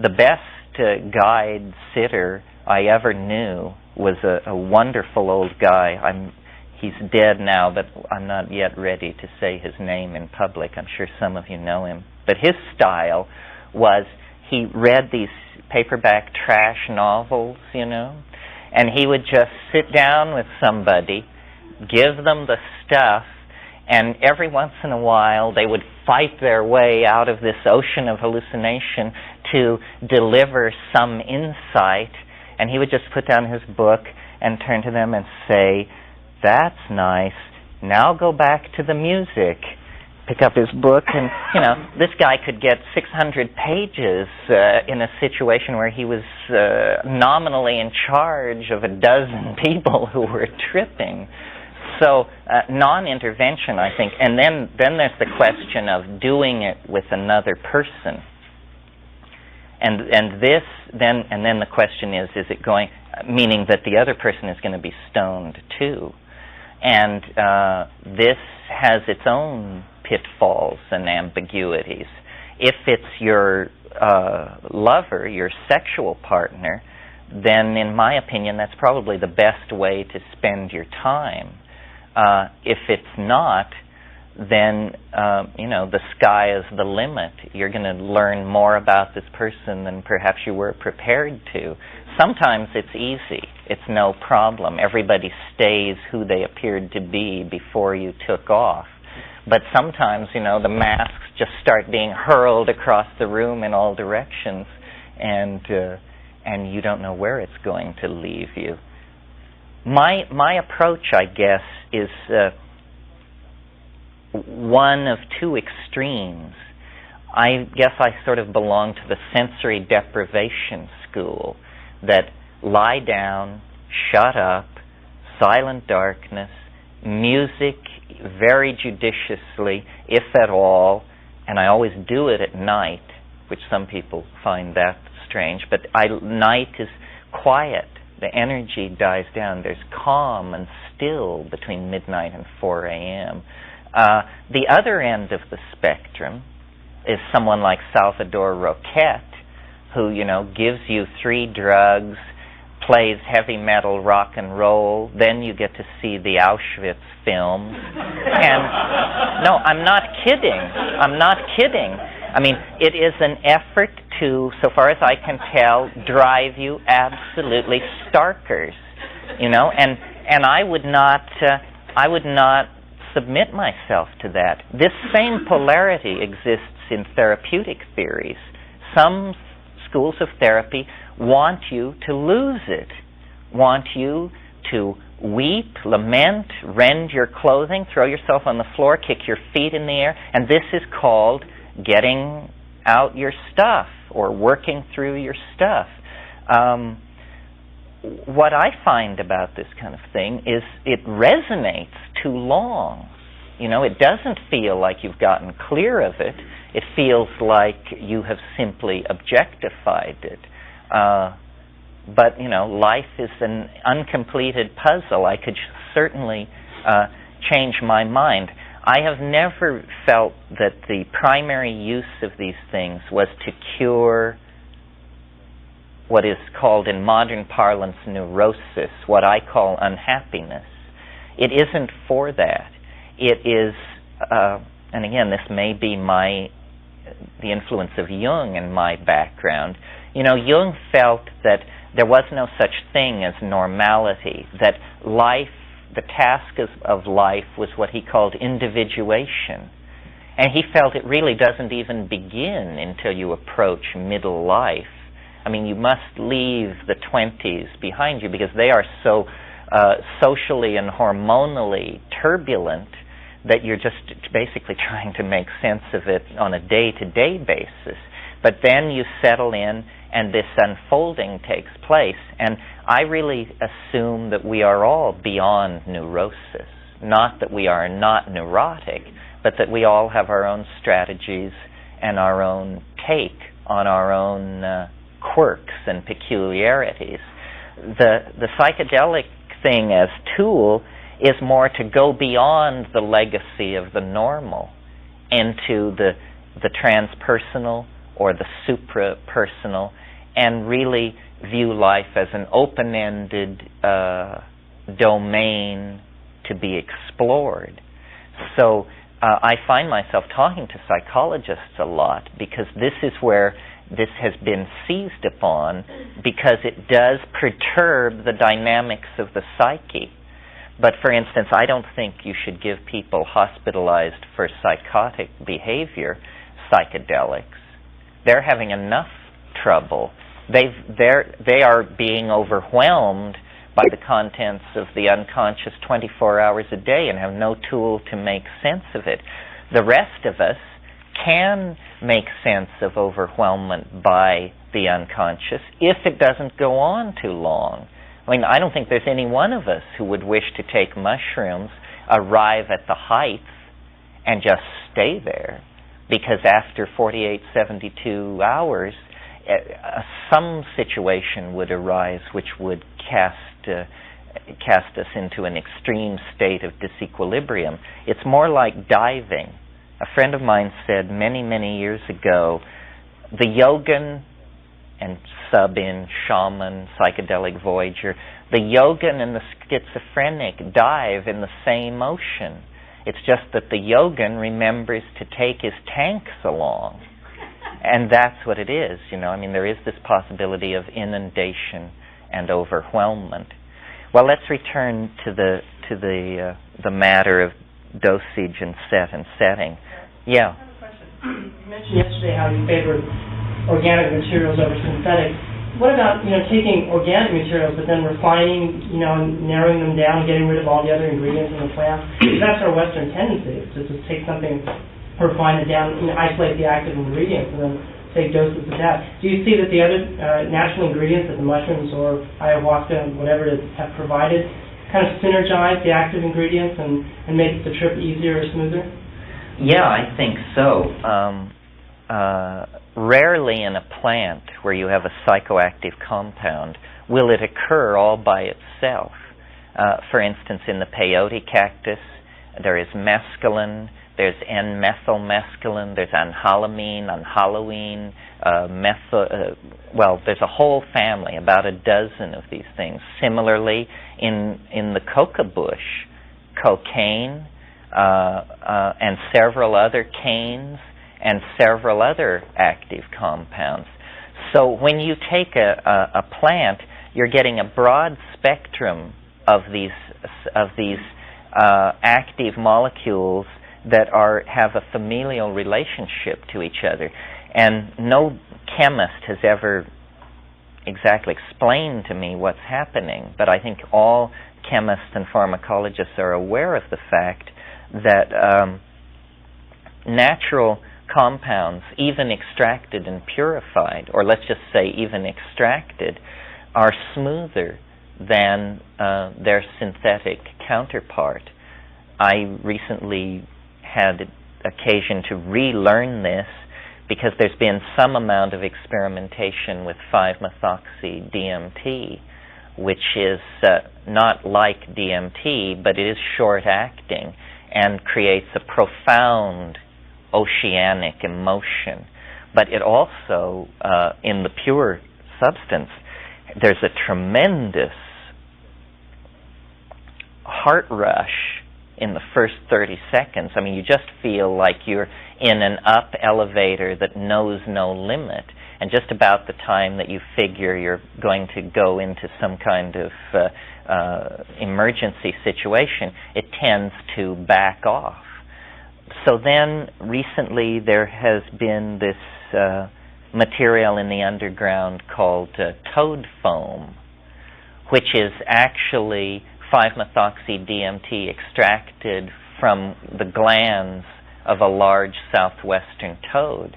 The best guide sitter I ever knew was a wonderful old guy. He's dead now, but I'm not yet ready to say his name in public. I'm sure some of you know him. But his style was, he read these paperback trash novels, you know, and he would just sit down with somebody, give them the stuff, and every once in a while they would fight their way out of this ocean of hallucination to deliver some insight, and he would just put down his book and turn to them and say, "That's nice. Now go back to the music." Pick up his book, and, you know, this guy could get 600 pages in a situation where he was nominally in charge of a dozen people who were tripping. So non-intervention, I think, and then there's the question of doing it with another person, and then the question is it going, meaning that the other person is going to be stoned too, and this has its own pitfalls and ambiguities. If it's your lover, your sexual partner, then in my opinion that's probably the best way to spend your time. If it's not, then the sky is the limit. You're going to learn more about this person than perhaps you were prepared to. Sometimes it's easy. It's no problem. Everybody stays who they appeared to be before you took off. But sometimes, the masks just start being hurled across the room in all directions, and you don't know where it's going to leave you. My approach, I guess, is one of two extremes. I guess I sort of belong to the sensory deprivation school, that lie down, shut up, silent darkness, music very judiciously, if at all, and I always do it at night, which some people find that strange, but night is quiet. The energy dies down. There's calm and still between midnight and 4 a.m. The other end of the spectrum is someone like Salvador Roquette, who, gives you 3 drugs, plays heavy metal rock and roll, then you get to see the Auschwitz films. And no, I'm not kidding. I mean, it is an effort to, so far as I can tell, drive you absolutely starkers, and I would not submit myself to that. This same polarity exists in therapeutic theories. Some schools of therapy want you to lose it, want you to weep, lament, rend your clothing, throw yourself on the floor, kick your feet in the air, and this is called getting out your stuff or working through your stuff. What I find about this kind of thing is it resonates too long. It doesn't feel like you've gotten clear of it. It feels like you have simply objectified it. But life is an uncompleted puzzle. I could certainly change my mind. I have never felt that the primary use of these things was to cure what is called in modern parlance neurosis, what I call unhappiness. It isn't for that. It is, and again, this may be the influence of Jung in my background. Jung felt that there was no such thing as normality, that life, the task of life was what he called individuation. And he felt it really doesn't even begin until you approach middle life. I mean, you must leave the 20s behind you because they are so socially and hormonally turbulent that you're just basically trying to make sense of it on a day-to-day basis. But then you settle in and this unfolding takes place. And I really assume that we are all beyond neurosis. Not that we are not neurotic, but that we all have our own strategies and our own take on our own quirks and peculiarities. The psychedelic thing as tool is more to go beyond the legacy of the normal into the transpersonal or the suprapersonal, and really view life as an open-ended domain to be explored. So I find myself talking to psychologists a lot because this is where this has been seized upon, because it does perturb the dynamics of the psyche. But for instance, I don't think you should give people hospitalized for psychotic behavior psychedelics. They're having enough trouble. They are being overwhelmed by the contents of the unconscious 24 hours a day and have no tool to make sense of it. The rest of us can make sense of overwhelmment by the unconscious if it doesn't go on too long. I mean, I don't think there's any one of us who would wish to take mushrooms, arrive at the heights, and just stay there. Because after 48, 72 hours, some situation would arise which would cast us into an extreme state of disequilibrium. It's more like diving. A friend of mine said many, many years ago, the yogin and sub-in, shaman, psychedelic voyager, the yogin and the schizophrenic dive in the same ocean. It's just that the yogin remembers to take his tanks along. And that's what it is, you know. I mean, there is this possibility of inundation and overwhelmment. Well, let's return to the matter of dosage and set and setting. Yeah. I have a question. You mentioned yesterday how you favored organic materials over synthetic. What about, taking organic materials but then refining, narrowing them down, getting rid of all the other ingredients in the plant? That's our Western tendency, is to just take something, refine it down, isolate the active ingredients, and then take doses of that. Do you see that the other natural ingredients that the mushrooms or ayahuasca, whatever it is, have provided, kind of synergize the active ingredients and make the trip easier or smoother? Yeah, I think so. Rarely in a plant where you have a psychoactive compound will it occur all by itself. For instance, in the peyote cactus, there is mescaline, there's N-methylmescaline, there's anhalamine, anhaloine, there's a whole family, about a dozen of these things. Similarly, in the coca bush, cocaine and several other canes and several other active compounds. So when you take a plant, you're getting a broad spectrum of these active molecules that have a familial relationship to each other. And no chemist has ever exactly explained to me what's happening, but I think all chemists and pharmacologists are aware of the fact that natural compounds, even extracted and purified, or let's just say even extracted, are smoother than their synthetic counterpart. I recently had occasion to relearn this because there's been some amount of experimentation with 5-methoxy-DMT, which is not like DMT, but it is short-acting and creates a profound oceanic emotion. But it also, in the pure substance, there's a tremendous heart rush in the first 30 seconds. I mean, you just feel like you're in an up elevator that knows no limit. And just about the time that you figure you're going to go into some kind of emergency situation, it tends to back off. So then, recently, there has been this material in the underground called toad foam, which is actually 5-methoxy-DMT extracted from the glands of a large southwestern toad.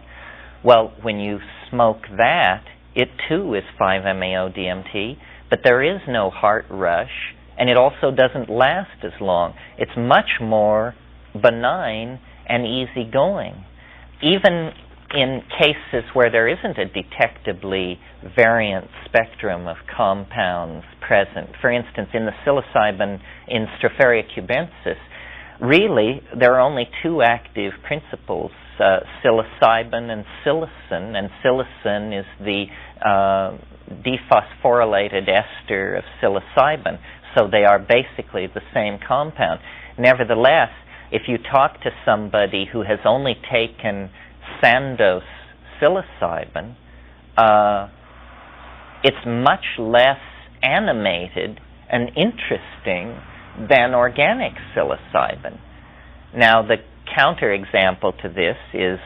Well, when you smoke that, it too is 5-MeO-DMT, but there is no heart rush, and it also doesn't last as long. It's much more benign and easygoing. Even in cases where there isn't a detectably variant spectrum of compounds present, for instance, in the psilocybin in Stropharia cubensis, really there are only two active principles, psilocybin and psilocin, and psilocin is the dephosphorylated ester of psilocybin, so they are basically the same compound. Nevertheless, if you talk to somebody who has only taken Sandoz psilocybin, it's much less animated and interesting than organic psilocybin. Now, the counterexample to this is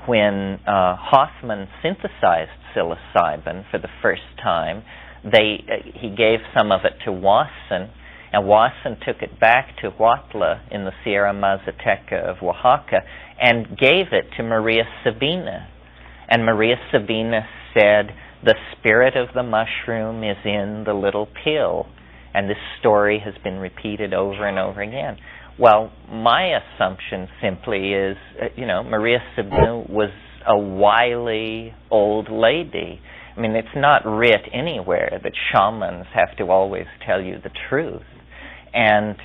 when Hoffman synthesized psilocybin for the first time, he gave some of it to Wasson, and Wasson took it back to Huautla in the Sierra Mazateca of Oaxaca and gave it to Maria Sabina. And Maria Sabina said, "The spirit of the mushroom is in the little pill." And this story has been repeated over and over again. Well, my assumption simply is, Maria Sabina was a wily old lady. I mean, it's not writ anywhere that shamans have to always tell you the truth. And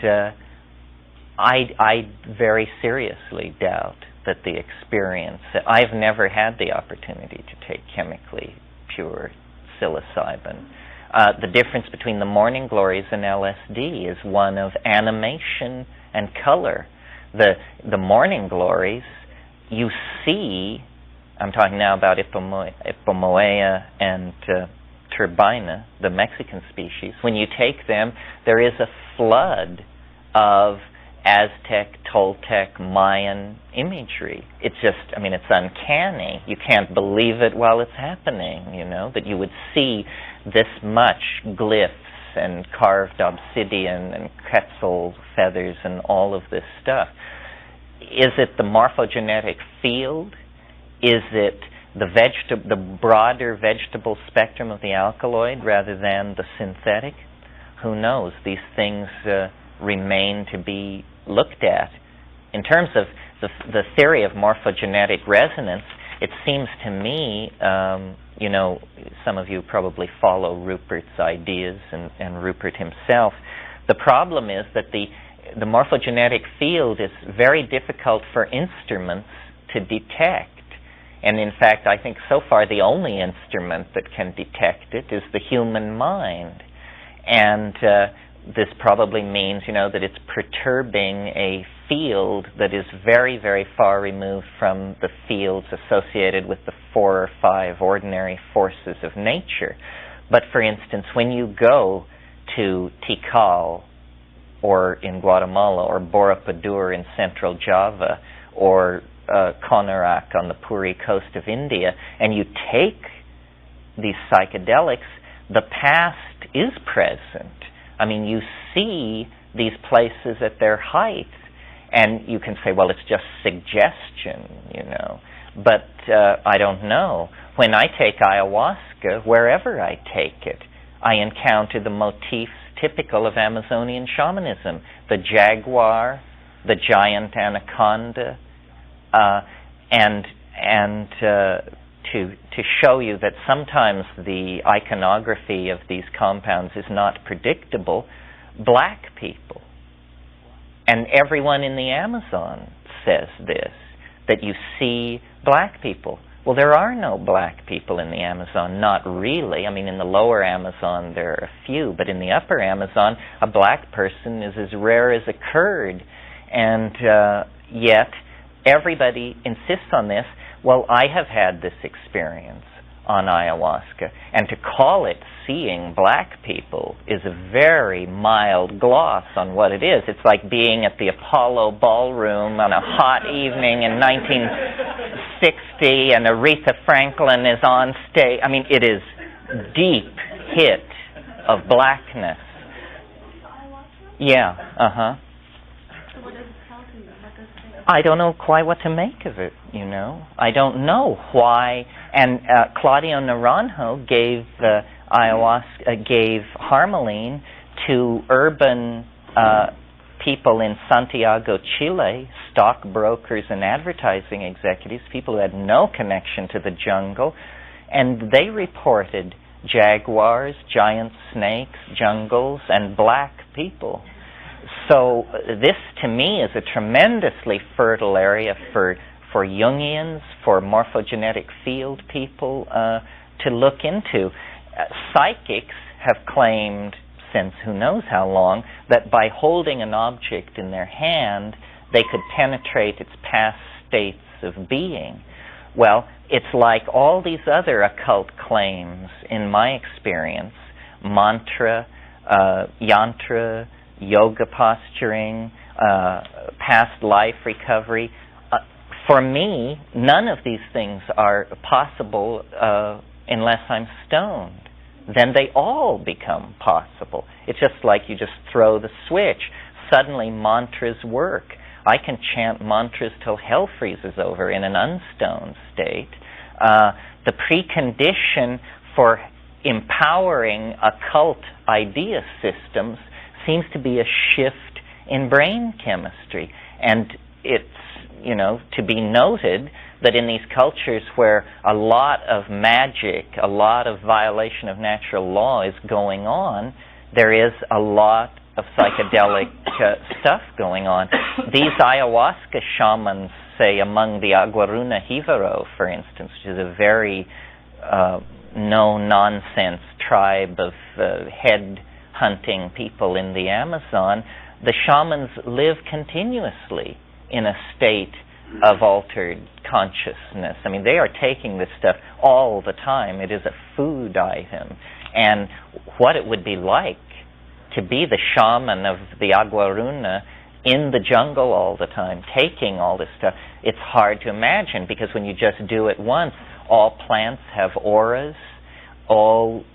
I very seriously doubt that the experience, I've never had the opportunity to take chemically pure psilocybin. The difference between the morning glories and LSD is one of animation and color. The morning glories, you see, I'm talking now about Ipomoea and turbina, the Mexican species. When you take them, there is a flood of Aztec, Toltec, Mayan imagery. It's just, it's uncanny. You can't believe it while it's happening, that you would see this much glyphs and carved obsidian and quetzal feathers and all of this stuff. Is it the morphogenetic field? Is it the broader vegetable spectrum of the alkaloid rather than the synthetic? Who knows? These things remain to be looked at. In terms of the theory of morphogenetic resonance, it seems to me, some of you probably follow Rupert's ideas and Rupert himself. The problem is that the morphogenetic field is very difficult for instruments to detect. And in fact, I think so far the only instrument that can detect it is the human mind. And this probably means, that it's perturbing a field that is very, very far removed from the fields associated with the 4 or 5 ordinary forces of nature. But for instance, when you go to Tikal, or in Guatemala, or Borobudur in central Java, or Konarak on the Puri coast of India, and you take these psychedelics, the past is present. You see these places at their height, and you can say, well, it's just suggestion, But I don't know. When I take ayahuasca, wherever I take it, I encounter the motifs typical of Amazonian shamanism: the jaguar, the giant anaconda, and to show you that sometimes the iconography of these compounds is not predictable, black people. And everyone in the Amazon says this, that you see black people. Well, there are no black people in the Amazon, not really. In the lower Amazon there are a few, but in the upper Amazon, a black person is as rare as a Kurd. And yet, everybody insists on this. Well, I have had this experience on ayahuasca, and to call it seeing black people is a very mild gloss on what it is. It's like being at the Apollo Ballroom on a hot evening in 1960 and Aretha Franklin is on stage. It is deep hit of blackness. Yeah, So what does it tell to I don't know quite what to make of it, you know. I don't know why. And Claudio Naranjo gave gave Harmaline to urban people in Santiago, Chile, stockbrokers and advertising executives, people who had no connection to the jungle, and they reported jaguars, giant snakes, jungles, and black people. So this, to me, is a tremendously fertile area for Jungians, for morphogenetic field people to look into. Psychics have claimed, since who knows how long, that by holding an object in their hand, they could penetrate its past states of being. Well, it's like all these other occult claims, in my experience, mantra, yantra, yoga posturing, past life recovery. For me, none of these things are possible unless I'm stoned. Then they all become possible. It's just like you just throw the switch. Suddenly mantras work. I can chant mantras till hell freezes over in an unstoned state. The precondition for empowering occult idea systems seems to be a shift in brain chemistry. And it's, you know, to be noted that in these cultures where a lot of magic, a lot of violation of natural law is going on, there is a lot of psychedelic stuff going on. These ayahuasca shamans, say among the Aguaruna Jivaro, for instance, which is a very no-nonsense tribe of head-hunting people in the Amazon, the shamans live continuously in a state of altered consciousness. I mean, they are taking this stuff all the time. It is a food item. And what it would be like to be the shaman of the Aguaruna in the jungle all the time, taking all this stuff, it's hard to imagine, because when you just do it once, all plants have auras, all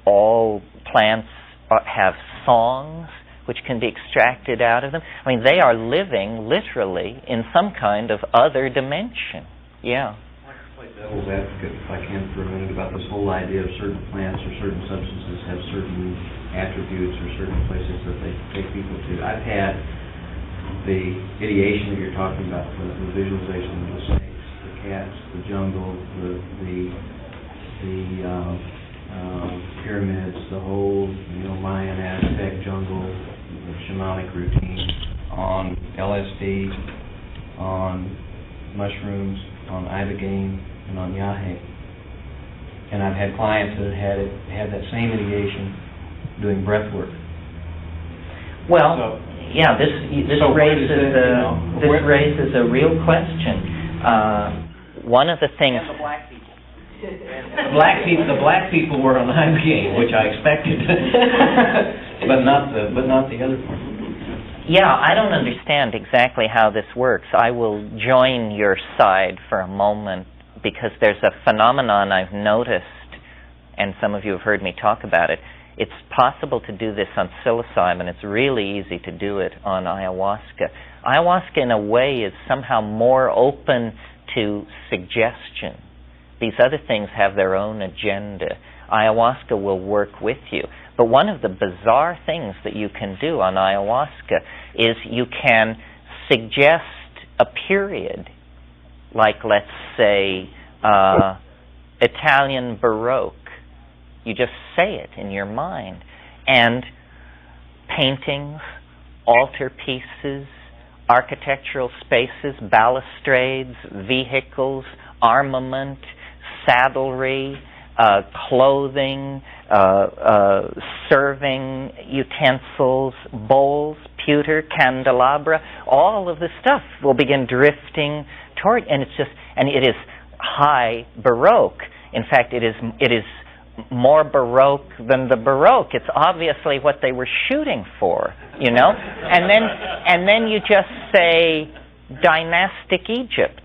plants have songs which can be extracted out of them. I mean, they are living literally in some kind of other dimension. Yeah. I'd like to play devil's advocate, if I can, for a minute, about this whole idea of certain plants or certain substances have certain attributes or certain places that they take people to. I've had the ideation that you're talking about, the visualization of the snakes, the cats, the jungle, the pyramids, the whole, you know, Mayan, Aztec jungle, the shamanic routine on LSD, on mushrooms, on ibogaine, and on yahe. And I've had clients that had that same ideation doing breath work. Well, yeah, this raises a real question. One of the things. And the black people. The black people were on ibogaine, which I expected, but not the other part. Yeah, I don't understand exactly how this works. I will join your side for a moment, because there's a phenomenon I've noticed, and some of you have heard me talk about it. It's possible to do this on psilocybin. It's really easy to do it on ayahuasca. Ayahuasca, in a way, is somehow more open to suggestion. These other things have their own agenda. Ayahuasca will work with you. But one of the bizarre things that you can do on ayahuasca is you can suggest a period, like, let's say, Italian Baroque. You just say it in your mind. And paintings, altarpieces, architectural spaces, balustrades, vehicles, armament, saddlery, clothing, serving utensils, bowls, pewter, candelabra, all of this stuff will begin drifting toward, and it is high Baroque. In fact, it is more Baroque than the Baroque. It's obviously what they were shooting for, you know? And then you just say dynastic Egypt,